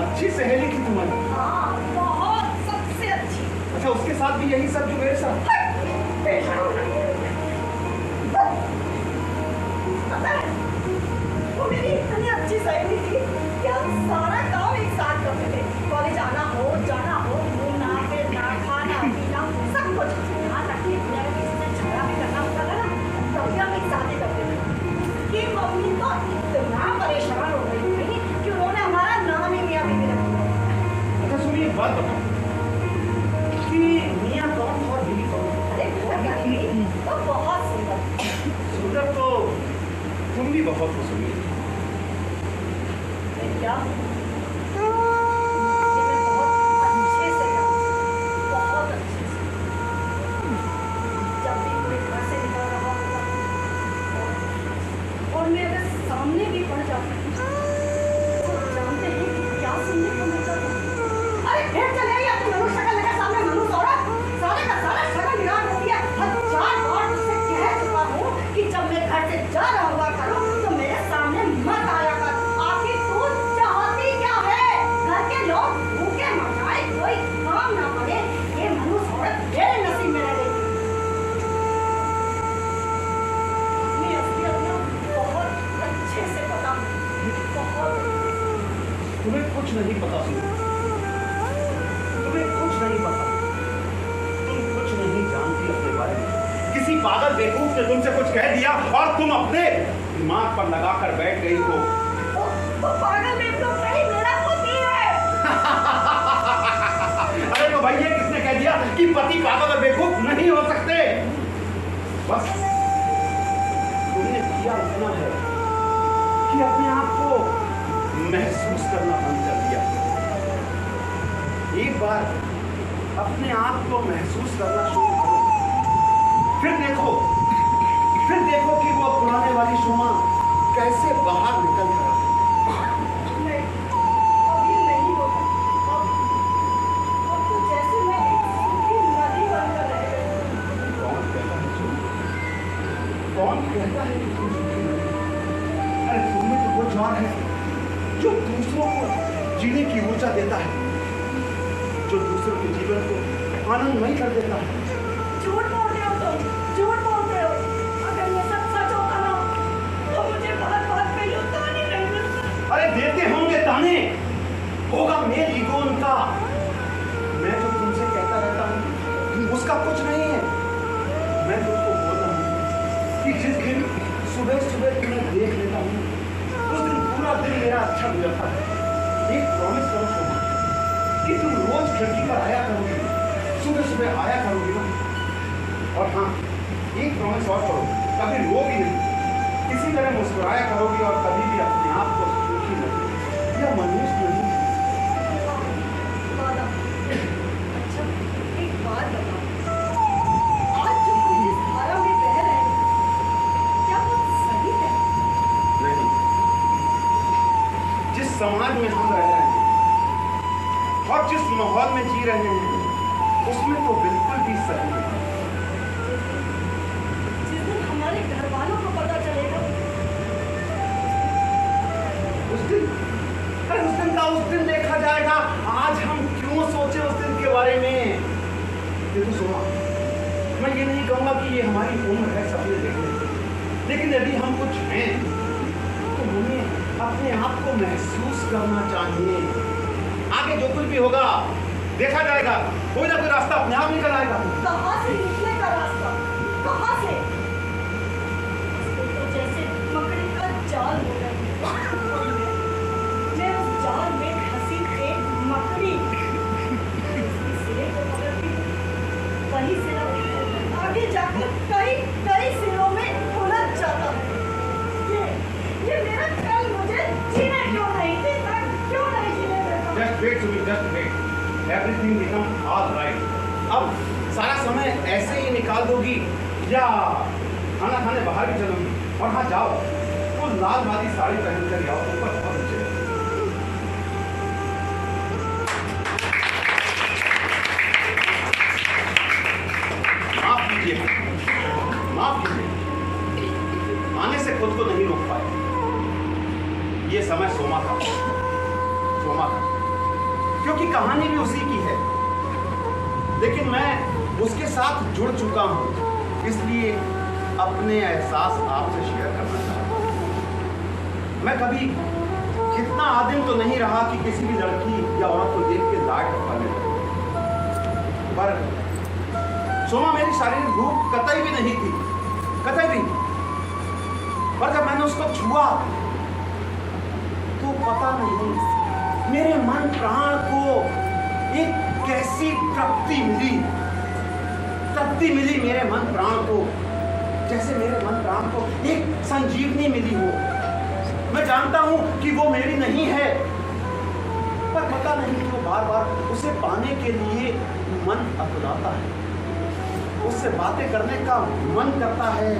अच्छी सहेली थी तुम्हारी। हाँ, बहुत, सबसे अच्छी। अच्छा, उसके साथ भी यही सब जो मेरे साथ? पता है, वो मेरी इतनी अच्छी सहेली थी कि हम सारा काम एक साथ करते थे। कॉलेज आना हो, जाना हो, घूमना फिरना, खाना पीना, सब कुछ। यहाँ तक कि अगर किसी से झगड़ा भी करना होता था ना, तब भी हम एक साथ ही करते थे। कि मम्मी तो इतना परेशान हो गई थी कि उन्होंने हमारा नाम ही मियाँ बीवी रख दिया। अच्छा सुमी, एक बात बताओ कि मियाँ कौन और बीवी कौन? अरे वो क्या बीवी, वो बहुत सुंदर। सुंदर तो तुम भी बहुत हो सुमी। क्या? ये मैं बहुत अच्छे से जानती हूँ, बहुत अच्छे से। जब भी कोई घर से निकल रहा होता और मैं अगर सामने भी पड़ जाती तो जानते हैं कि क्या सुनने को मिलता था? अरे फिर चले आई अपनी मनुष्य शक्ल लेकर सामने, मनुष्य औरत, सारे का सारा शक्ल निराश हो गया। 1000 बार उससे कह चुका हूँ कि जब मैं घर से जा रहा हुआ करूँ तो मेरे सामने मत आया कर। आखिर तू चाहती क्या है? घर के लोग भूखे मर जाए, कोई काम ना पड़े, ये मनुष्य औरत मेरे नसीब में रह गई। अपनी असलियत ना बहुत अच्छे से पता, बहुत। तुम्हें कुछ नहीं पता सुमी, तुम्हें कुछ नहीं पता। तुम कुछ नहीं जानती अपने बारे में। किसी पागल बेवकूफ ने तुमसे कुछ कह दिया और तुम अपने दिमाग पर लगाकर बैठ गई हो। वो पागल बेवकूफ नहीं, मेरा पति है। अरे तो भाई, ये किसने कह दिया कि पति पागल और बेवकूफ नहीं हो सकते? बस तुमने किया इतना है कि अपने आप को महसूस करना बंद कर दिया। एक बार अपने आप को महसूस करना शुरू करो, फिर देखो कि वो पुराने वाली शोमा कैसे बाहर निकल कर नहीं, अभी नहीं होगा। अब तो जैसे मैं एक सूखी नदी बनकर रह गई। कौन कहता है तुम? कौन कहता है कि तुम सूखी नदी? अरे तुम में तो वो ज्वार है जो दूसरों को जीने की ऊर्जा देता है, जो दूसरों के जीवन को आनंदमय कर देता है। झूठ बोलते हो तुम, झूठ बोलते हो। अगर ये सब सच होता ना तो मुझे बहुत पहले ताने नहीं मिलते। अरे देते होंगे ताने, होगा मेल ईगो उनका। मैं जो तुमसे कहता रहता हूँ उसका कुछ नहीं है। मैं तुमको बोल रहा हूँ कि जिस दिन सुबह सुबह तुम्हें देख लेता हूँ उस दिन पूरा दिन मेरा अच्छा गुजरता है। एक प्रॉमिस करो शोभा कि तुम रोज खिड़की पर आया करोगी, सुबह सुबह आया करोगी ना। और हाँ, एक प्रॉमिस और करो, कभी रोगी नहीं, किसी तरह मुस्कुराया करोगी और कभी भी अपने आप को सूखी नहीं या मनुष्य नहीं। वादा। अच्छा, एक बात बताओ, आज जो तुम जिस धारा में बह रहे हो, क्या वो सही है? नहीं, जिस समाज में हम रह रहे हैं और जिस माहौल में जी रहे हैं उसमें तो बिल्कुल भी सही है। जिस दिन हमारे घर वालों को पता चलेगा उस दिन, अरे उस दिन का उस दिन देखा जाएगा। आज हम क्यों सोचे उस दिन के बारे में? देखो सुनो, मैं ये नहीं कहूँगा कि ये हमारी उम्र है सपने देखने की, लेकिन यदि हम कुछ हैं तो हमें अपने आप को महसूस करना चाहिए। आगे जो कुछ भी होगा देखा जाएगा, कोई ना कोई रास्ता अपने आप निकल आएगा। कहाँ से निकले का रास्ता? कहाँ से? तो जैसे मकड़ी का जाल हो गया। मैं उस जाल में फंसी एक मकड़ी, उसकी सिरे को पकड़ती हूँ, वहीं से आगे जाकर एवरीथिंग बिकम ऑल राइट। अब सारा समय ऐसे ही निकाल दोगी या खाना खाने बाहर भी चलोगी? और हाँ जाओ, वो लाल वाली साड़ी पहन कर जाओ, ऊपर बहुत अच्छे लगेगी। माफ कीजिए, माफ कीजिए, आने से खुद को नहीं रोक पाए। ये समय सोमा का, सोमा का, क्योंकि कहानी भी उसी की है, लेकिन मैं उसके साथ जुड़ चुका हूं, इसलिए अपने एहसास आपसे शेयर करना चाहता हूं। मैं कभी कितना आदिम तो नहीं रहा कि किसी भी लड़की या औरत को देख के लाड करने लगे, पर सोमा मेरी शारीरिक भूख कतई भी नहीं थी, कतई भी। पर जब मैंने उसको छुआ तो पता नहीं मेरे मन प्राण को एक कैसी तृप्ति मिली मेरे मन प्राण को, जैसे मेरे मन प्राण को एक संजीवनी मिली हो। मैं जानता हूं कि वो मेरी नहीं है, पर पता नहीं क्यों बार बार उसे पाने के लिए मन अकुलाता है, उससे बातें करने का मन करता है,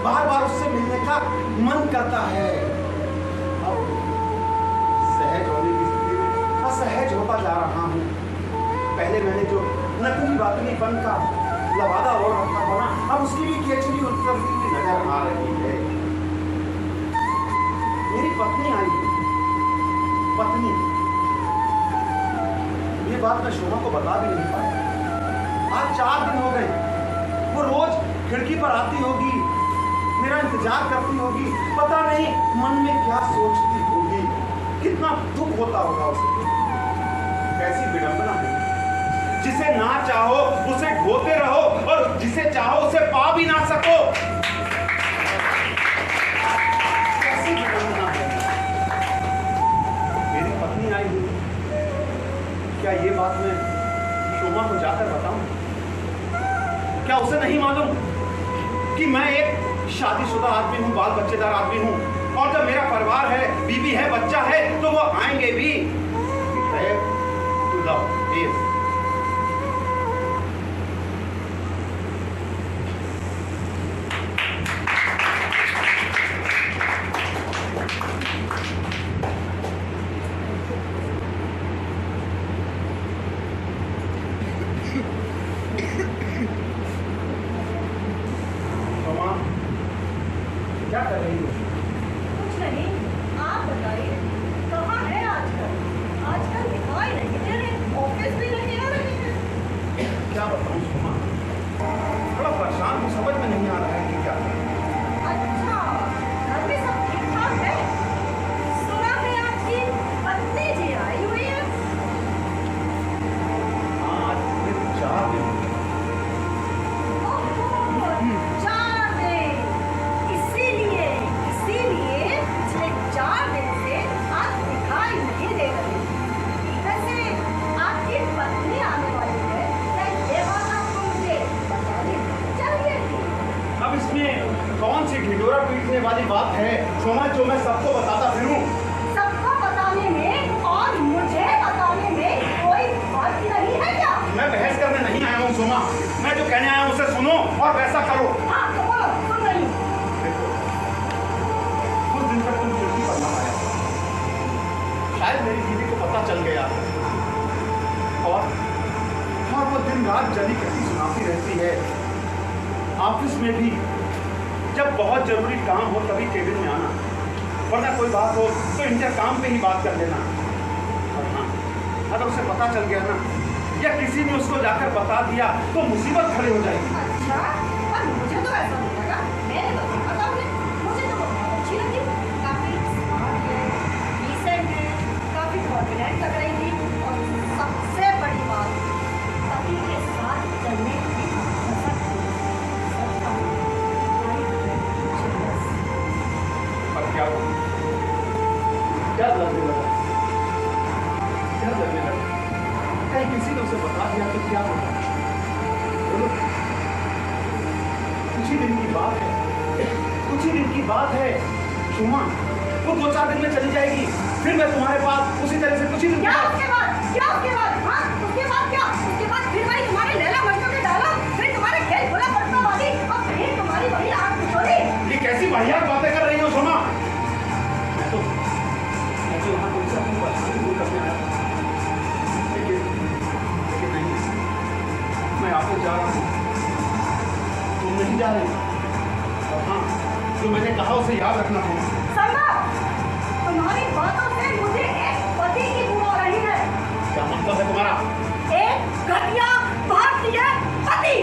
बार बार उससे मिलने का मन करता है। अब सहज होने की स्थिति में असहज होता जा रहा हूं। पहले मैंने जो नकली वाकलीपन का लवादा और रखा बना, अब उसकी भी केचुली उतरती हुई नजर आ रही है। मेरी पत्नी आई है, पत्नी, ये बात मैं शोभा को बता भी नहीं पाया। आज 4 दिन हो गए, वो रोज खिड़की पर आती होगी, मेरा इंतजार करती होगी, पता नहीं मन में क्या सोचती होगी, कितना दुख होता होगा उसे। कैसी विडंबना है, जिसे ना चाहो उसे ढोते रहो और जिसे चाहो उसे पा भी ना सको। कैसी विडंबना है। मेरी पत्नी आई हुई, क्या ये बात मैं शोभा को जाकर बताऊं? क्या उसे नहीं मालूम कि मैं एक शादीशुदा आदमी हूं, बाल बच्चेदार आदमी हूं, और जब मेरा परिवार है, बीवी है, बच्चा है, तो वो आएंगे भी टू द फेस। क्या कर रही हो? कुछ नहीं, आप बताइए कहाँ है आजकल? आजकल दिखाई नहीं दे रहे, ऑफिस भी नहीं आ रहे हैं। क्या बताऊं सोमा, थोड़ा परेशान हूँ, समझ में नहीं आ रहा है कि क्या करूं। अच्छा, घर में सब ठीक ठाक है? सुना है आपकी पत्नी जी आई हुई है? आज फिर 4 दिन ओहो, 4 दिन। इसीलिए पिछले 4 दिन से आप दिखाई नहीं दे रहे। वैसे आपकी पत्नी आने वाली है, क्या ये बात आपको मुझे बता देनी चाहिए थी? अब इसमें कौन सी ढिंढोरा पीटने वाली बात है सोमा, जो मैं सबको बताता फिरूं? सबको बताने में और मुझे बताने में कोई बात नहीं है क्या? मैं बहस करने नहीं आया हूँ सोमा, मैं जो कहने आया हूँ उसे सुनो और वैसा करो। हाँ तो बोलो, सुन रही हूँ। देखो, कुछ दिन तक तुम खिड़की पर ना आया, शायद मेरी बीवी को पता चल गया, और वो दिन रात जली कसी सुनाती रहती है। ऑफिस में भी जब बहुत जरूरी काम हो तभी केबिन में आना, वरना कोई बात हो तो इंटरकॉम पे ही बात कर लेना। और हाँ, अगर उसे पता चल गया ना, या किसी ने उसको जाकर बता दिया, तो मुसीबत खड़ी हो जाएगी। अच्छा, पर मुझे तो ऐसा नहीं लगा। मैंने बताया था उन्हें, मुझे तो बहुत अच्छी लगी। काफी स्मार्ट है, डिसेंट है, काफी कॉन्फिडेंट लग रही थी, और सबसे बड़ी बात, पति के साथ चलने की कसक थी। सच कहूं, हमारी friend jealous। पर क्या हो, क्या लगने लगा, क्या लगने लगा? कहीं किसी ने उसे बता दिया तो क्या होगा? बोलो, कुछ ही दिन की बात है, कुछ ही दिन की बात है सुमा, वो 2-4 दिन में चली जाएगी, फिर मैं तुम्हारे पास उसी तरह से कुछ ही दिन क्या उसके बाद? हाँ, उसके बाद क्या? उसके बाद फिर वही तुम्हारे लैला मजनू के डायलॉग, फिर तुम्हारे खेल खुला पड़ता वाली, और फिर तुम्हारी वही आग पिछोली। ये कैसी वाहियात बातें कर रही हो सोमा? मैं तो यहाँ तुमसे अपनी परेशानी दूर करने आया था। लेकिन नहीं, मैं आपको जा रहा हूँ, तुम नहीं जा रही। और हाँ, जो मैंने कहा उसे याद रखना होगा। संभव, तुम्हारी बातों से मुझे एक पति की बू आ रही है। क्या मतलब है तुम्हारा? एक घटिया भारतीय पति,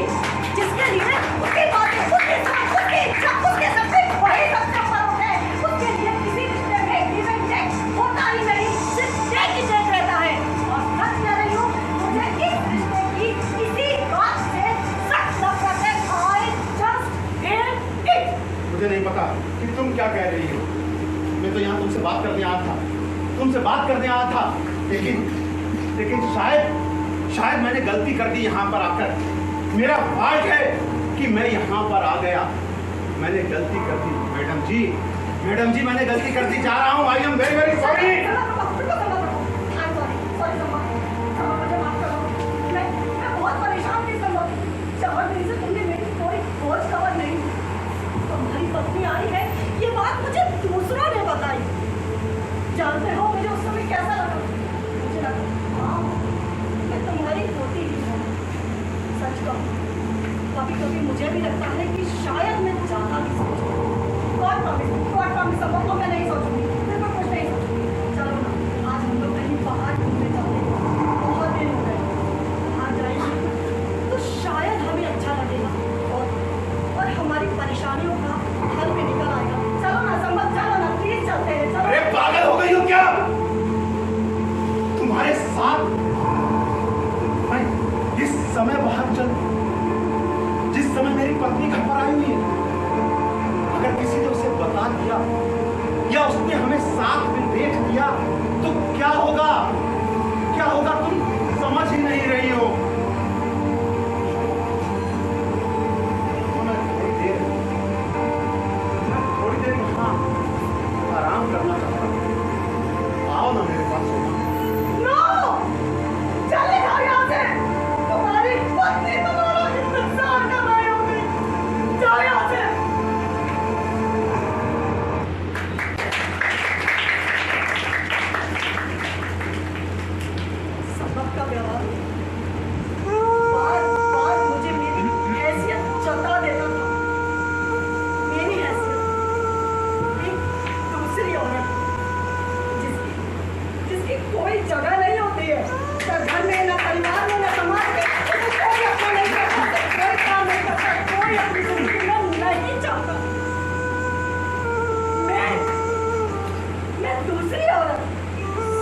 जिसके लिए उसकी बातें, उसकी समझ, उसकी इच्छा, उसके सब कुछ वही सबसे ऊपर होते हैं। उसके लिए किसी रिश्ते में गिव एंड टेक होता ही नहीं, सिर्फ टेक ही टेक रहता है। और सच कह रही हूँ, मुझे इस रिश्ते की किसी बात से सख्त नफरत है। I just hate it। मुझे नहीं पता कि तुम क्या कह रही हो। मैं तो यहाँ तुमसे बात करने आया था, तुमसे बात करने आया था, लेकिन शायद मैंने गलती कर दी यहाँ पर आकर। मेरा भाग्य है कि मैं यहाँ पर आ गया। मैंने गलती कर दी मैडम जी, मैंने गलती कर दी। जा रहा हूँ। I am very very sorry. मैं बहुत परेशान थी संभव। 4 दिन से तुमने मेरी कोई खोज खबर नहीं। तुम्हारी पत्नी आई है, ये बात मुझे दूसरों ने बताई। जानते हो मुझे उस समय कैसा लगा? मुझे लगा हाँ, मैं तुम्हारी होती ही हूँ। सच कहूँ, कभी मुझे भी लगता है कि शायद मैं ज़्यादा भी सोचती हूँ। गॉड प्रॉमिस संभव तो मैं नहीं सोचूंगी, बिल्कुल कुछ नहीं सोचूंगी। चलो ना, आज हम लोग कहीं बाहर घूमने जाते हैं। बहुत दिन हो गए, बाहर जाएंगे तो शायद हमें अच्छा लगेगा और हमारी परेशानियों का हल भी निकल आएगा। चलो ना संभव, चलो ना, प्लीज चलते हैं। चलो। अरे पागल हो गई हो क्या? तुम्हारे साथ मैं इस समय बाहर चल, जिस समय मेरी पत्नी घर पर आई हुई है, अगर किसी ने उसे बता दिया या उसने हमें साथ में देख लिया तो क्या होगा? तुम समझ ही नहीं रही हो। मैं थोड़ी देर यहाँ आराम करना चाहता हूँ। आओ ना मेरे पास। नो! चले जाओ यहाँ से! तुम्हारी पत्नी तुम्हारा इंतजार कर रही होगी। जाओ यहाँ से! सबक का व्यवहार बार-बार मुझे मेरी हैसियत जता देता था। मेरी हैसियत एक दूसरी औरत, जिसकी कोई जगह नहीं होती है, न घर में, न परिवार में, न समाज में। उसे कोई अपना नहीं करता, कोई काम नहीं करता, कोई अपनी जिंदगी में नहीं चाहता। मैं दूसरी औरत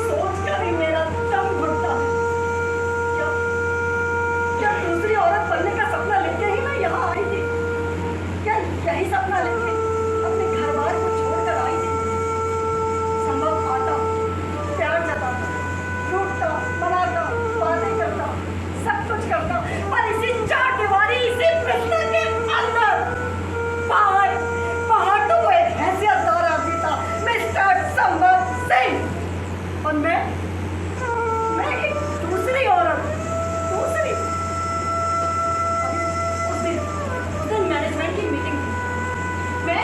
सोचकर ही मेरा दम घुटता है। क्या दूसरी औरत बनने का सपना लेके ही मैं यहाँ आई थी? क्या यही सपना लेके अपने घर बार को छोड़कर आई थी? संभव आता, प्यार जताता, रूठता, मनाता, बातें करता, सब कुछ करता, पर इसी 4 दीवारी, इसी बिस्तर के अंदर बाहर तो वो एक हैसियतदार आदमी था, मिस्टर संभव सिंह। और मैं एक दूसरी औरत, दूसरी। उस दिन मैनेजमेंट की मीटिंग थी। मैं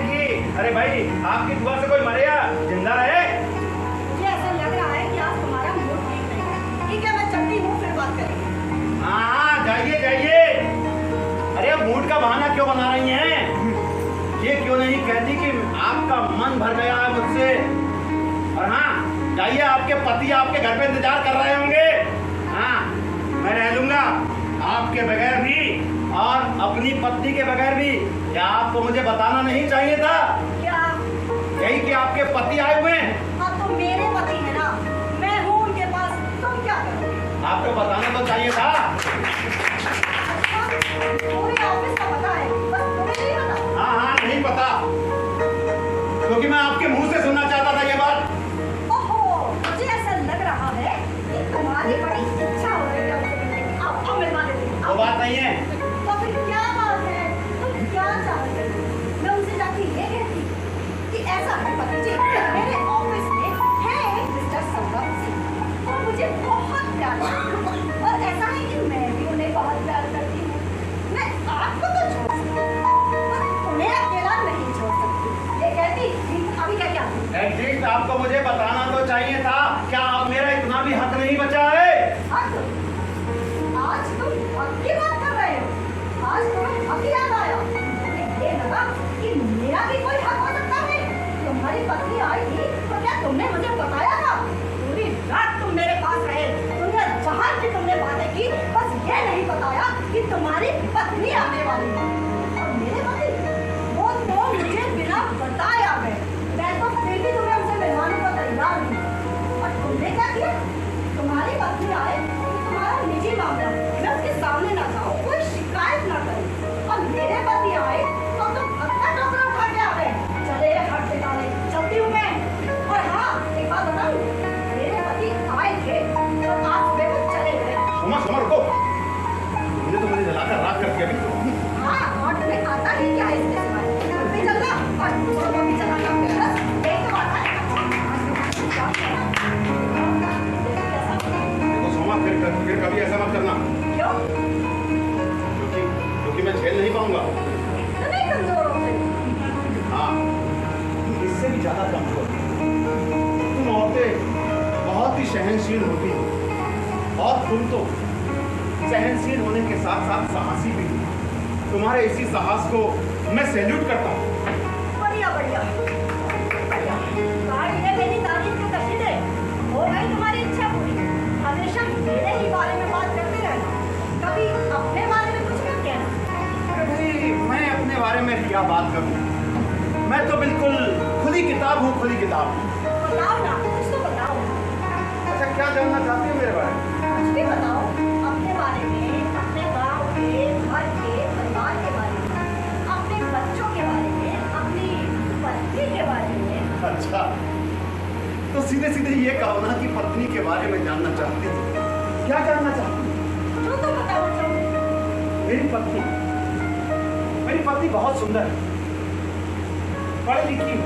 की। अरे भाई, आपकी दुआ से कोई मरे या जिंदा रहे? मुझे ऐसा लग रहा है कि आज तुम्हारा मूड ठीक नहीं है। ठीक है, मैं चलती हूँ, फिर बात करेंगे। हाँ, जाइए जाइए। अरे अब मूड का बहाना क्यों बना रही हैं? ये क्यों नहीं कहती कि आपका मन भर गया है मुझसे? और हाँ, जाइए, आपके पति आपके घर पे इंतजार कर रहे होंगे। हाँ, मैं रह लूंगा आपके बगैर भी और अपनी पत्नी के बगैर भी। क्या आपको मुझे बताना नहीं चाहिए था? क्या? यही कि आपके पति आए हुए हैं। हाँ, तो मेरे पति है ना, मैं हूँ उनके पास, तुम क्या करोगे? आपको बताना तो चाहिए था। पूरे ऑफिस का पता है, बस तुम्हें नहीं पता। हाँ हाँ, नहीं पता, क्योंकि मैं आपके मुंह से सुनना चाहता था ये बात। ओहो, मुझे ऐसा लग रहा है कि तुम्हारी बड़ी इच्छा हो रही है उनसे मिलने की। आओ मिलवा देती हूँ। वो बात नहीं है। तो फिर क्या बात है? तुम क्या चाहते हो? मैं उनसे जाके ये कहती कि ऐसा है पति जी, मेरे ऑफिस में है एक मिस्टर संगम सिंह और मुझे बहुत प्यार करते हैं। और ऐसा है कि मैं भी उन्हें बहुत प्यार करती हूँ। मैं आपको तो छोड़ सकती हूँ, पर उन्हें अकेला नहीं छोड़ सकती। ये कहती अभी क्या क्या? एटलीस्ट आपको मुझे बताना तो चाहिए था। क्या अब मेरा इतना भी हक नहीं बचा है? हक? आज तुम हक की बात कर रहे हो? आज तुम्हें हक याद आया? तुम्हें ये लगा कि मेरा भी कोई हक हो सकता है? तुम्हारी पत्नी आई थी तो क्या तुमने मुझे बताया था? पूरी रात तुम मेरे पास रहे, दुनिया जहान की तुमने बातें की, बस ये नहीं बताया कि तुम्हारी पत्नी आने वाली है। और मेरे पति, वो तो मुझे बिना बताए आ गए। मैं तो फिर भी तुम्हें उनसे मिलवाने को तैयार हूँ। और तुमने क्या किया? तुम्हारी पत्नी आए तो तुम्हारा निजी मामला, मैं उसके सामने ना जाऊँ, कोई शिकायत ना करूँ। और मेरे पति आए तो तुम अपना टोकरा उठा के आ गए। चले हट दिखाने, चलती हूँ मैं। और हाँ, एक बात बताऊँ, मेरे पति आए थे तो आज सुबह को चले गए। सुमा रुको, तुमने तो मुझे जलाकर राख कर दिया अभी। हाँ, और तुम्हें आता ही क्या है इसके सिवाय? घर पे चलना और सोफा भी चलाना, बस यही तो आता है। देखो सोमा, फिर कभी ऐसा मत करना, क्यों? क्योंकि मैं झेल नहीं पाऊंगा। तो नहीं कमजोर हो गई? हाँ, इससे भी ज्यादा कमजोर। तुम औरतें बहुत ही सहनशील होती हो, और तुम तो सहनशील होने के साथ साथ साहसी भी हो। तुम्हारे इसी साहस को मैं सैल्यूट करता हूँ। बढ़िया बढ़िया बढ़िया। गाड़ी है मेरी तारीफ के कशीदे, हो गई तुम्हारी इच्छा पूरी। हमेशा मेरे ही बारे में बात करते रहना, कभी अपने बारे में कुछ मत कहना। अरे भाई, मैं अपने बारे में क्या बात करूँ? मैं तो बिल्कुल खुली किताब हूँ, खुली किताब। बताओ ना, कुछ तो बताओ। अच्छा, क्या जानना चाहती हो मेरे बारे में? कुछ भी बताओ अपने बारे में, अपने गांव के, घर के, परिवार के बारे में, अपने बच्चों के बारे में, अपनी पत्नी के बारे में। अच्छा, तो सीधे सीधे ये कहो ना कि पत्नी के बारे में जानना चाहती हो। क्या जानना चाहती हो? जो तो बताओ जो। मेरी पत्नी बहुत सुंदर है, पढ़ी लिखी है,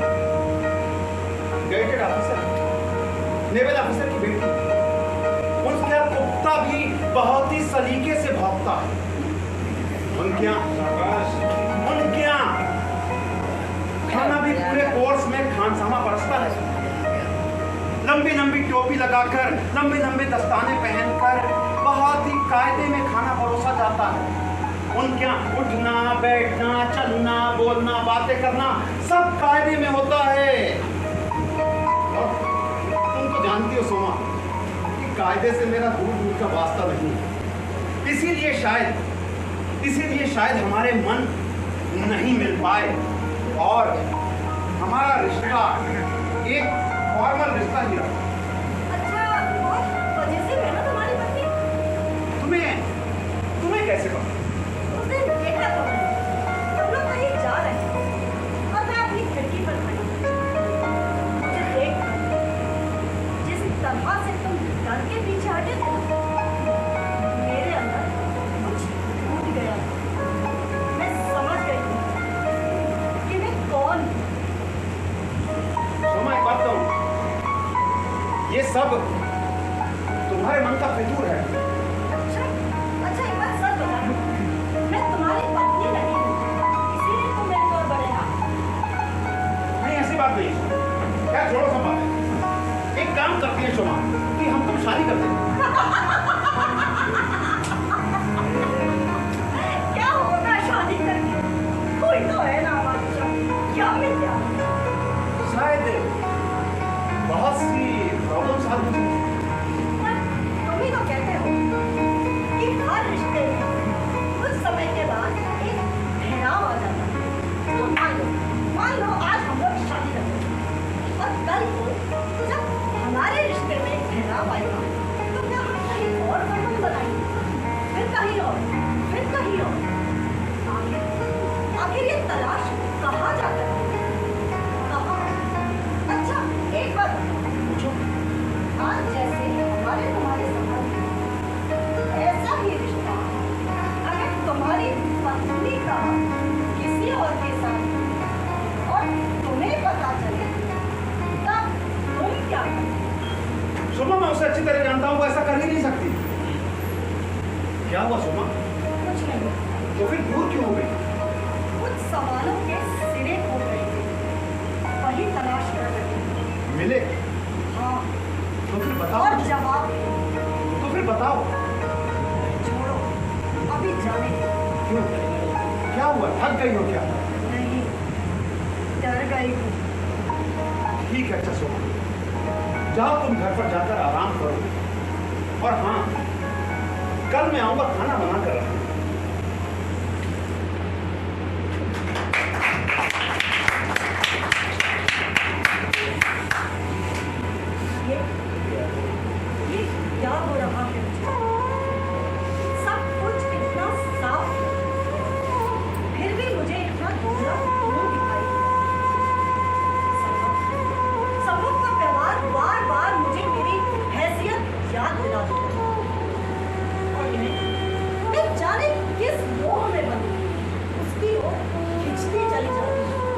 ग्रेडेड ऑफिसर, नेवल ऑफिसर की बेटी। उसका कुत्ता भी बहुत ही सलीके से भौंकता है। उनके यहाँ खाना भी पूरे कोर्स में खानसामा बरसता है। लंबी लंबी टोपी लगाकर, लंबे लंबे दस्ताने पहनकर बहुत ही कायदे में खाना परोसा जाता है। उनके यहाँ उठना, बैठना, चलना, बोलना, बातें करना सब कायदे में होता है। और तुम तो जानती हो सोमा कि कायदे से मेरा दूर दूर का वास्ता नहीं है। इसीलिए शायद हमारे मन नहीं मिल पाए और हमारा रिश्ता एक फॉर्मल रिश्ता ही रहा। अच्छा, और वजह से मैं ना तुम्हारी पत्नी? तुम्हें कैसे पता? उस दिन देखा तो मैंने, तुम लोग कहीं जा रहे थे और मैं अपनी खिड़की पर खड़ी थी। मुझे देख जिस तरह से तुम डर के पीछे हटे थे ना, मेरे अंदर कुछ टूट गया। मैं समझ गई थी कि मैं कौन हूँ। सोमा, एक बात कहूं, ये सब तुम्हारे मन का फितूर है। अच्छा, एक बात सच बताना, मैं तुम्हारी पत्नी नहीं हूँ, इसीलिए तुम मेरे से और बड़े ना। बात नहीं। क्या छोड़ो सब बातें। एक काम करती है शोमा कि हम तुम शादी करते हैं। क्या होगा शादी करके? कोई तो है ना हमारे साथ, क्या मिल जाए? शायद बहुत सी प्रॉब्लम्स हल हो जाएंगी। तुम ही तो कहते हो कि हर रिश्ते में कुछ समय के बाद एक ठहराव आ जाता है। तो मान लो आज हम लोग शादी करते हैं और कल को जब हमारे रिश्ते में एक ठहराव आएगा तो क्या हम कहीं और संबंध बनाएंगे, फिर कहीं और, फिर कहीं और। आखिर ये तलाश कहाँ जाता है? कहाँ? अच्छा एक बात पूछो। आज जैसे हमारे तुम्हारे संबंध में ऐसा ही रिश्ता अगर तुम्हारी पत्नी का किसी और के साथ और तुम्हें पता चले तब तुम क्या करोगे? शोमा मैं उसे अच्छी तरह जानता हूँ, वो ऐसा कर ही नहीं सकती। क्या हुआ शोमा? कुछ नहीं, तो फिर दूर क्यों हो गई? कुछ सवालों के सिरे हो गए थे, वही तलाश कर रहे थे। मिले? हाँ, तो फिर बताओ। और जवाब तो फिर बताओ। छोड़ो, अभी जाने दो। क्यों? क्या हुआ? थक गई हो क्या? नहीं, डर गई हूँ। ठीक है अच्छा सोमा, जाओ तुम घर पर जाकर आराम करो। और हाँ, कल मैं आऊंगा, खाना बना कर रखूंगा। ये क्या हो रहा है? सब कुछ इतना साफ है, फिर भी मुझे इतना धुंधला क्यों दिखाई? सबक का व्यवहार बार बार मुझे मेरी हैसियत याद दिला देता है। और मैं जाने किस मोह में बंधी उसकी ओर खिंचती चली जाती हूँ,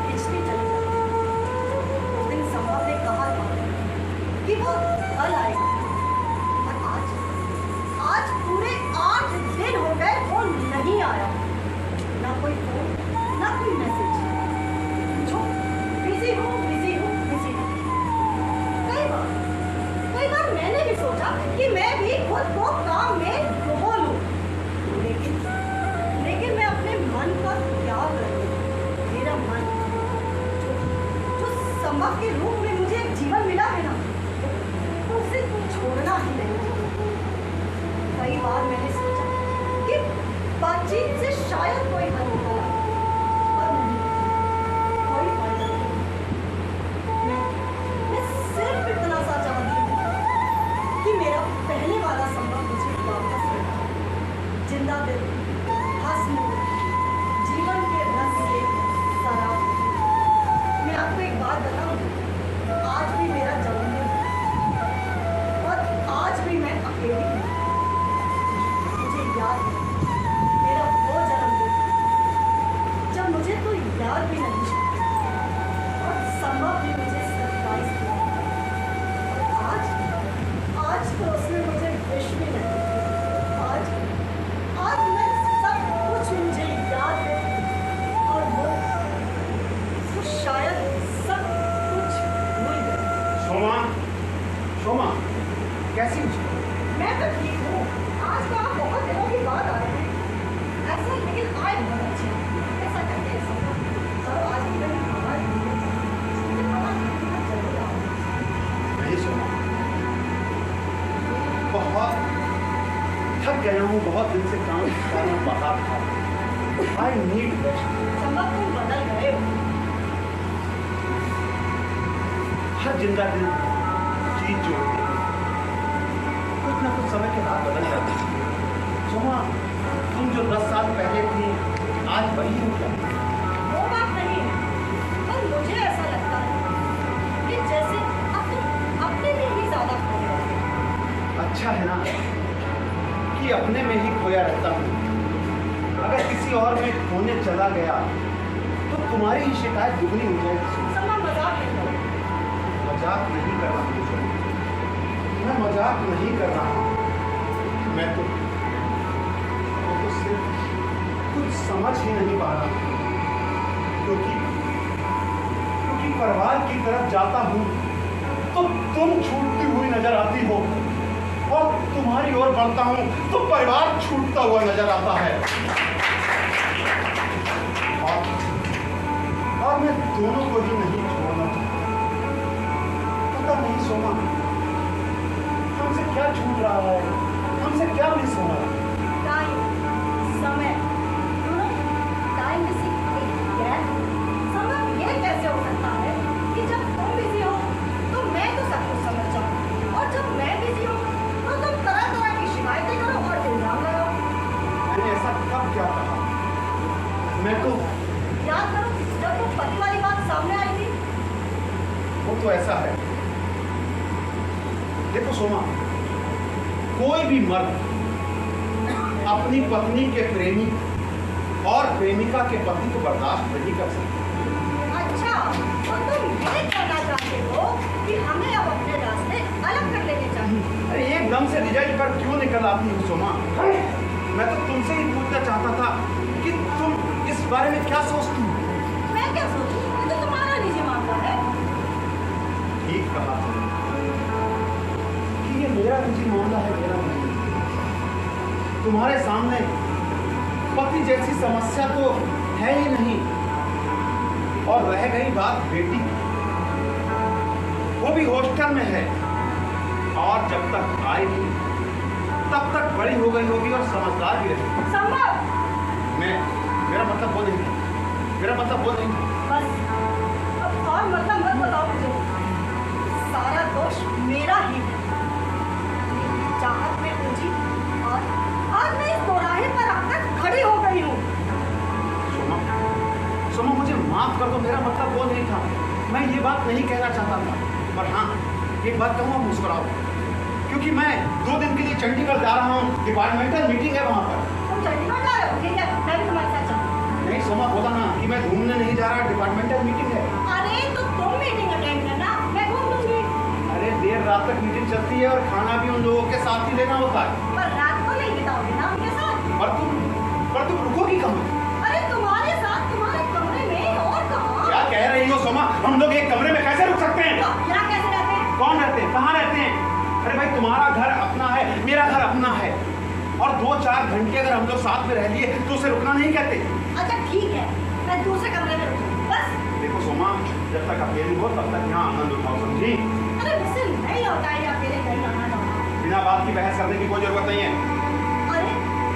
खिंचती चली जाती हूँ। उस दिन संभव ने कहा था कि वो कल आएगा, और आज पूरे 8 दिन हो गए वो नहीं आया। ना कोई फोन, ना कोई मैसेज। जो बिजी हूँ, बिजी हूँ, बिजी हूँ। कई बार मैंने भी सोचा कि मैं भी खुद को काम में डुबो लूं, लेकिन मैं अपने मन का क्या करूं? मेरा मन जो संभव के रूप में मुझे एक जीवन मिला है ना, तो उसे छोड़ना ही नहीं। कई बार मैंने सोचा कि बातचीत से शायद कोई हल निकला, पर नहीं, कोई फायदा नहीं। मैं सिर्फ इतना सा चाहती हूँ कि मेरा पहले वाला संभव मुझे वापस मिला, जिंदा दिल, हंसमुख, जीवन के रस से शराब। मैं आपको एक बात बताऊं, आज भी मेरा जन्मदिन है और आज भी मैं अकेली हूँ। मुझे याद है मेरा वो जन्मदिन जब मुझे कोई याद भी नहीं और संभव भी मुझे सरप्राइज दिया। और आज तो उसने मुझे विश भी नहीं किया। आज मैं सब कुछ मुझे याद है और वो शायद सब कुछ भूल गया। शोमा, शोमा, कैसी हो? मैं तो ठीक हूँ। आज तो आप बहुत दिनों की बात आ रहे हैं। ऐसा लेकिन आए बहुत अच्छे हैं। ऐसा करते हैं सब। चलो आज भी मैं बाहर मुझे पता नहीं कि मैं जल्दी आऊँ। नहीं शोमा, बहुत थक गया हूँ, बहुत दिन से काम कर रहा हूँ, बाहर था। I need rest. संभव तुम बदल गए हो। हर जिंदा दिल चीज जो होती है कुछ ना कुछ समय के बाद बदल जाती है। शोमा, तुम जो 10 साल पहले थी आज वही हो क्या? वो बात नहीं है, पर मुझे ऐसा लगता है कि जैसे अब तुम अपने में ही ज्यादा खो गए हो। अच्छा है ना कि अपने में ही खोया रहता हूँ। अगर किसी और में खोने चला गया तो तुम्हारी ही शिकायत दुगनी हो जाएगी। समा मजाक नहीं करो। मजाक नहीं कर रहा हूँ शोमा, मैं मजाक नहीं कर रहा हूँ। मैं तो सिर्फ कुछ समझ ही नहीं पा रहा, क्योंकि परिवार की तरफ जाता हूँ तो तुम छूटती हुई नजर आती हो, और तुम्हारी ओर बढ़ता हूँ तो परिवार छूटता हुआ नजर आता है। और मैं दोनों को ही नहीं छोड़ना चाहता। पता नहीं सोमा, हमसे क्या छूट रहा है, हमसे क्या मिस हो रहा है। टाइम, समय, टाइम किसी गैप। समय ये कैसे हो सकता है कि जब तुम बिजी हो तो मैं तो सब कुछ समझ जाऊँ, और जब मैं बिजी हूँ तो तुम तरह तरह की शिकायतें करो और इल्जाम लगाओ। मैंने ऐसा कब क्या कहा? मैं तो याद करो जब वो पति वाली बात सामने आई थी। वो तो ऐसा है, देखो सोमा, कोई भी मर्द अपनी पत्नी के प्रेमी और प्रेमिका के पति को बर्दाश्त नहीं कर सकता। अच्छा, तो तुम ये कहना चाहते हो कि हमें अब अपने रास्ते अलग कर लेने चाहिए। अरे एकदम से रिजल्ट पर क्यों निकल आती हो सोमा? मैं तो तुमसे ही पूछना चाहता था कि तुम इस बारे में क्या सोचती हो? मैं क्या सोचूं? ये तो तुम्हारा निजी मामला है। ठीक कहा तुमने कि ये मेरा निजी मामला है, मेरा नहीं। तुम्हारे सामने पति जैसी समस्या तो है ही नहीं, और रह गई बात बेटी की, वो भी हॉस्टल में है, और जब तक आएगी तब तक बड़ी हो गई होगी और समझदार भी रहेगी। संभव मेरा मतलब वो नहीं, मेरा मतलब वो नहीं। बस अब और मतलब मत बताओ मुझे। सारा दोष मेरा ही है। मेरी चाहत में उलझी और आज मैं इस दोराहे पर आकर खड़ी हो गई हूँ। सोमा, सोमा मुझे माफ कर दो, मेरा मतलब वो नहीं था। मैं ये बात नहीं कहना चाहता था, पर हाँ एक बात कहूँगा, मुस्कुराओ, क्योंकि मैं 2 दिन के लिए चंडीगढ़ जा रहा हूँ। डिपार्टमेंटल मीटिंग है वहाँ पर। तुम चंडीगढ़ जा रहे हो? ठीक है, मैं भी तुम्हारे साथ चलूँ। नहीं सोमा, बोला ना कि मैं घूमने नहीं जा रहा, डिपार्टमेंटल मीटिंग है। अरे तो तुम मीटिंग अटेंड करना, मैं घूम लूंगी। अरे देर रात तक मीटिंग चलती है और खाना भी उन लोगों के साथ ही लेना होता है। पर रात को नहीं बिताओगे ना उनके साथ? पर तुम रुकोगी कहाँ? अरे तुम्हारे साथ तुम्हारे कमरे में, और कहाँ? क्या कह रही हो सोमा? हम लोग एक कमरे में कैसे रुक सकते हैं? तो यहाँ कैसे रहते हैं? कौन रहते हैं, कहाँ रहते हैं? अरे भाई, तुम्हारा घर अपना है, मेरा घर अपना है, और 2-4 घंटे अगर हम लोग साथ में रह लिए तो उसे रुकना नहीं कहते। अच्छा ठीक है, मैं दूसरे कमरे में रुकूंगी बस। देखो सोमा, जब तक अकेली हो तब तक यहाँ आनंद उठाओ, समझी? अरे मुझसे नहीं होता है अकेले कहीं आना जाना। बिना बात की बहस करने की कोई जरूरत नहीं है। अरे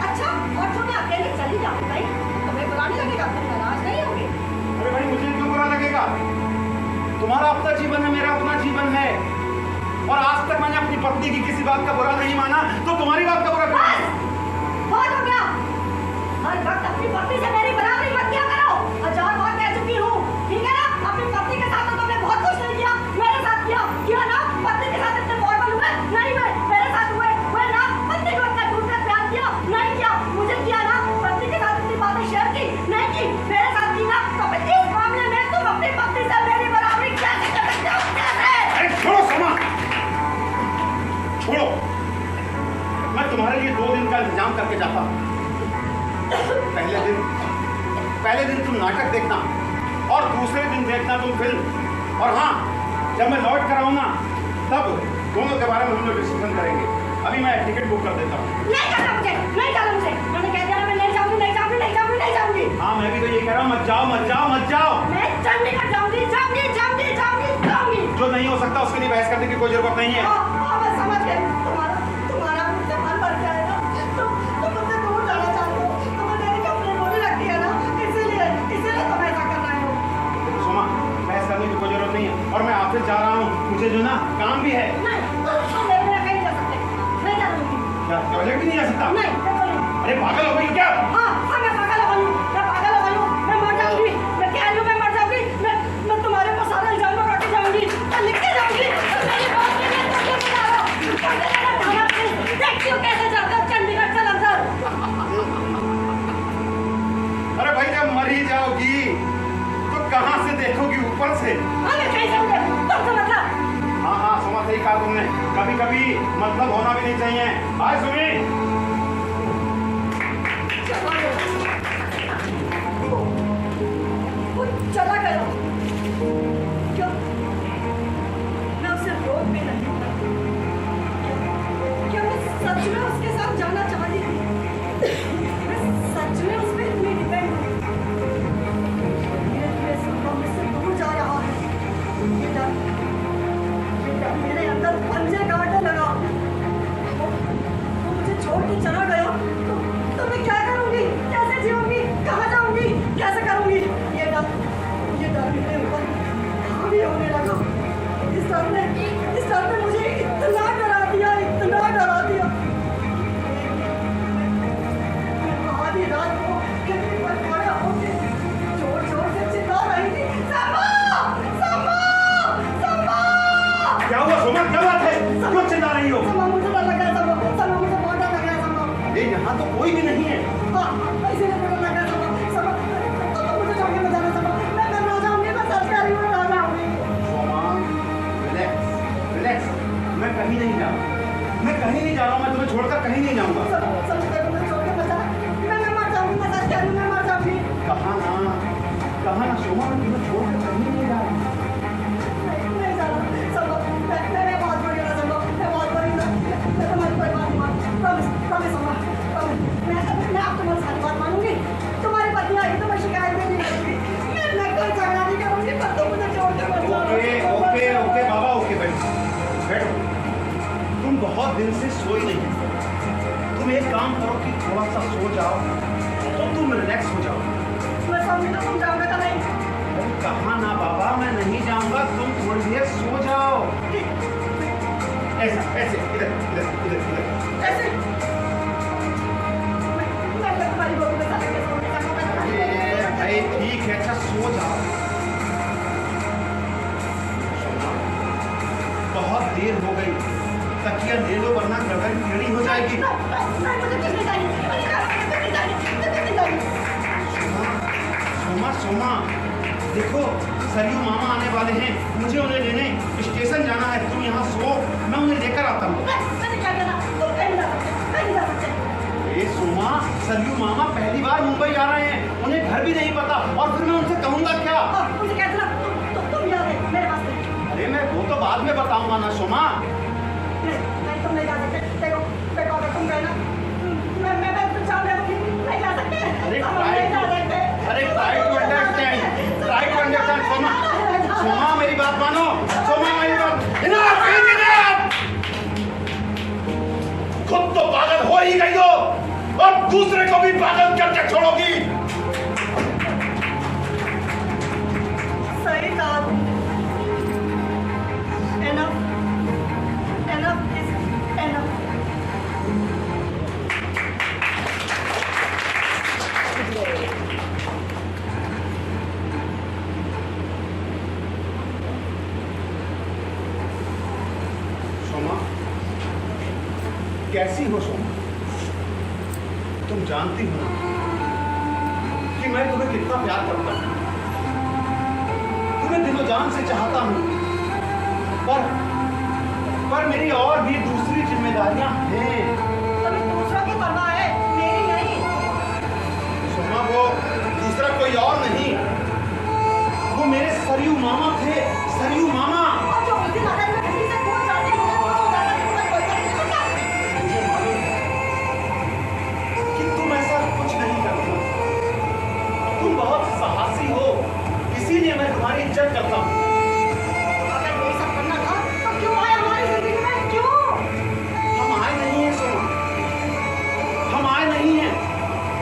अच्छा, और जो मैं अकेले चली जाऊँ भाई, तुम्हें बुलाने लगेगा, तुम नाराज नहीं होगे? अरे भाई, मुझे क्यों बुरा लगेगा? तुम्हारा अपना जीवन है, मेरा अपना जीवन है, और आज तक मैंने अपनी पत्नी की किसी बात का बुरा नहीं माना, तो तुम्हारी बात का बुरा क्यों? बस बहुत हो गया। हर वक्त अपनी पत्नी से मेरी बराबरी मत किया करो। 1000 बार कह चुकी हूँ, ठीक है ना? अपनी पत्नी के साथ तो तुमने बहुत कुछ नहीं किया, मेरे साथ किया ना? पत्नी के साथ इतने फॉर्मल हुए नहीं हुए? मेरे साथ हुए ना? पत्नी को इतना दूर से प्यार किया नहीं किया? मुझे किया ना? पत्नी के साथ इतनी बातें शेयर की नहीं की? मेरे साथ की ना? तो फिर इस मामले में तुम अपनी पत्नी से मेरी बराबरी कैसे कर सकते हो? कैसे? अरे छोड़ो सोमा, छोड़ो। मैं तुम्हारे लिए 2 दिन का इंतजाम करके जाता हूँ। पहले दिन तुम नाटक देखना, और दूसरे दिन देखना तुम फिल्म, और हाँ, जब मैं लौट कर आऊँगा तब दोनों के बारे में हम लोग डिस्कशन करेंगे। अभी मैं टिकट बुक कर देता हूँ। नहीं करना मुझे, नहीं जाना मुझे। मैंने कह दिया ना, मैं नहीं जाऊंगी, नहीं जाऊंगी, नहीं जाऊंगी, नहीं जाऊंगी। हाँ, मैं भी तो ये कह रहा हूँ, मत जाओ मत जाओ मत जाओ। मैं चंडीगढ़ जाऊंगी, जाऊंगी, जाऊंगी, जाऊंगी, जाऊंगी। जो नहीं हो सकता उसके लिए बहस करने की कोई जरूरत नहीं है। मैं समझ गई। तुम्हारा मुझसे मन भर जाएगा। तुम मुझसे दूर जाना चाहते हो, तुम्हें मेरी कंप्लेन होने लगती है ना, इसीलिए तुम ऐसा कर रहे हो। देखो सोमा, बहस करने की कोई जरूरत नहीं है, और मैं ऑफिस जा रहा हूँ, मुझे जो ना काम भी है। नहीं, तुम मेरे बिना कहीं जा सकते, नहीं जा दूंगी। क्या टॉयलेट भी नहीं जा सकता? नहीं, बिल्कुल नहीं। अरे पागल हो गई क्या? हाँ, मैं पागल हो गई हूँ, मैं मर जाऊंगी, मैं कह रही हूँ, मैं मर जाऊंगी, मैं तुम्हारे ऊपर सारा इल्जाम लगा के जाऊंगी, मैं लिख के जाऊंगी। मेरी बात नहीं, मैं तुमसे बता रहा हूँ, देखती हूँ कैसे जाता हूँ चंडीगढ़ चल अंदर। अरे भाई, जब मर ही जाओगी तो कहाँ से देखोगी? ऊपर से? मैं कहीं जाऊंगी, तुम समझना। हाँ, सोमा सही कहा तुमने, कभी कभी मतलब होना भी नहीं चाहिए। हाय सुमी, चला गया। क्यों? जाऊंगा। सब देखो मुझे छोड़ के मत जाना। मैं मर जाऊंगी, मैं सच कह रही हूँ, मैं मर जाऊंगी। कहा ना सोमा, मैं तुम्हें छोड़ के कहीं नहीं जा रही। नहीं जाना संभव, मैं बहुत बुरी हूँ संभव, मैं बहुत बुरी हूँ। मैं तुम्हारी कोई बात नहीं मानूंगी, प्रॉमिस संभव, प्रॉमिस। मैं अब तुम्हारी सारी बात मानूंगी। तुम्हारी पत्नी आएगी तो मैं शिकायत नहीं करूंगी, मैं कोई झगड़ा नहीं करूंगी, पर तुम मुझे छोड़ के मत जाना। ओके बाबा, ओके बैठो। तुम बहुत दिन से सोई नहीं। तुम एक काम करो कि थोड़ा सा सो जाओ तो तुम रिलैक्स हो जाओ। मैं समझी तो तुम जाओगे तो नहीं? कहा ना बाबा, मैं नहीं जाऊंगा, तुम थोड़ी देर सो जाओ। ऐसे इधर ऐसे मैं तुम्हारी बहू के साथ कैसे सोने का भाई ठीक है, अच्छा सो जाओ। बहुत देर हो गई, तकिया ले लो वरना गर्दन टेढ़ी हो जाएगी। सोमा देखो, सरयू मामा आने वाले हैं, मुझे उन्हें लेने स्टेशन जाना है। तुम यहाँ सो, मैं उन्हें लेकर आता हूँ। सोमा, सरयू मामा पहली बार मुंबई आ रहे हैं, उन्हें घर भी नहीं पता, और फिर मैं उनसे कहूँगा क्या? अरे मैं वो तो बाद में बताऊंगा ना सोमा। तुम नहीं जा सकते। देखो तुम गए ना, मैं अरे ट्राई टू अंडरस्टैंड सोमा मेरी बात मानो। सोमा मेरी बात, इनफ। खुद तो पागल हो ही गई हो और दूसरे को भी पागल करके छोड़ोगी। सही कहा। enough is enough. सोमा, कैसी हो सोमा? तुम जानती हो कि मैं तुम्हें कितना प्यार करता हूं, तुम्हें दिलो जान से चाहता हूं, पर मेरी और भी दूसरी जिम्मेदारियां हैं। अभी दूसरा की परवाह है, मेरी नहीं। सोमा, वो दूसरा कोई और नहीं, वो मेरे सरयू मामा थे। सरयू मामा, और जो उस दिन आकर मैं किसी से फोन जाते हैं, मुझे मालूम है कि तुम ऐसा कुछ नहीं करती। तुम बहुत साहसी हो, इसीलिए मैं तुम्हारी इज्जत करता हूँ। अगर ये सब करना था तो क्यों आए हमारी जिंदगी में? क्यों? हम आए नहीं हैं सोमा, हम आए नहीं हैं,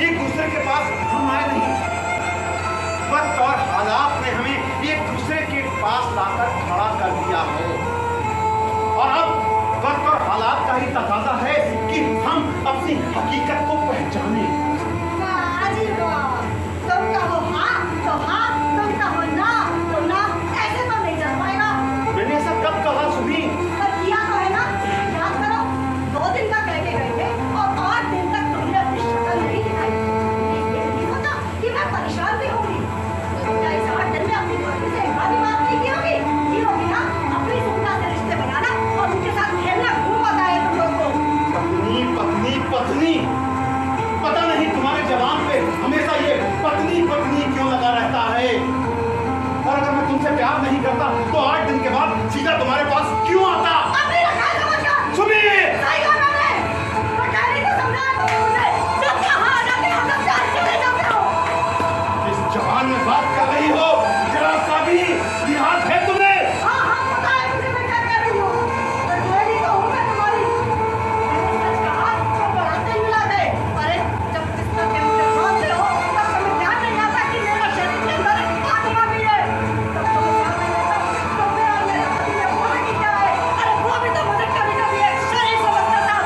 एक दूसरे के पास हम आए नहीं। वक्त और हालात ने हमें एक दूसरे के पास लाकर खड़ा कर दिया है, और अब वक्त और हालात का ही तकाजा है कि हम अपनी हकीकत को पहचाने। अजीब बात। तुम कहो हाँ तो हाँ, तुम कहो ना तो ना, ऐसे तो नहीं चल पाएगा। मैंने ऐसा कब कहा सुनी? पर किया तो है ना, याद करो। 2 दिन का कह के गए थे और 8 दिन तक तुमने अपनी शक्ल नहीं दिखाई। ये नहीं सोचा कि मैं परेशान भी होंगी। क्या इस 8 दिन में अपनी पत्नी से एक बार भी बात नहीं की होगी? की होगी ना? अपनी सुनता से रिश्ते बनाना और उनके साथ खेलना खूब आता है तुम लोग को। पत्नी, पता नहीं तुम्हारे जवान पे हमेशा ये पत्नी क्यों लगा रहता है। और अगर मैं तुमसे प्यार नहीं करता तो 8 दिन के बाद सीधा तुम्हारे पास क्यों आता? अपनी रखा है समझकर। सुनिए, सही कहा मैंने। मैं कह रही थी समझा तुम मुझे, जब कहाँ आ जाते हो तब प्यार क्यों नहीं करते हो? इस जवान में बात कर रही हो, जरा सा भी लिहाज है तुम्हें? हाँ पता है मुझे मैं क्या कह रही हूँ। मैं कहती तो हूँ मैं तुम्हारी। मैंने सच कहा तो बढ़ाते ही मिला दे। अरे जब किस्मत के मुझे मानते हो तब तुम्हें ध्यान नहीं आता कि मेरा शरीर के अंदर एक आत्मा भी है। तब तुम्हें ध्यान नहीं आता तो मेरा पति ने बोला कि क्या है। अरे वो भी तो मुझे कभी कभी एक शरीर समझता था।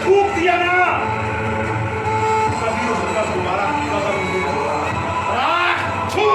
थूक दिया ना, कभी हो सकता तुम्हारा कदम नहीं लगता। राख, थू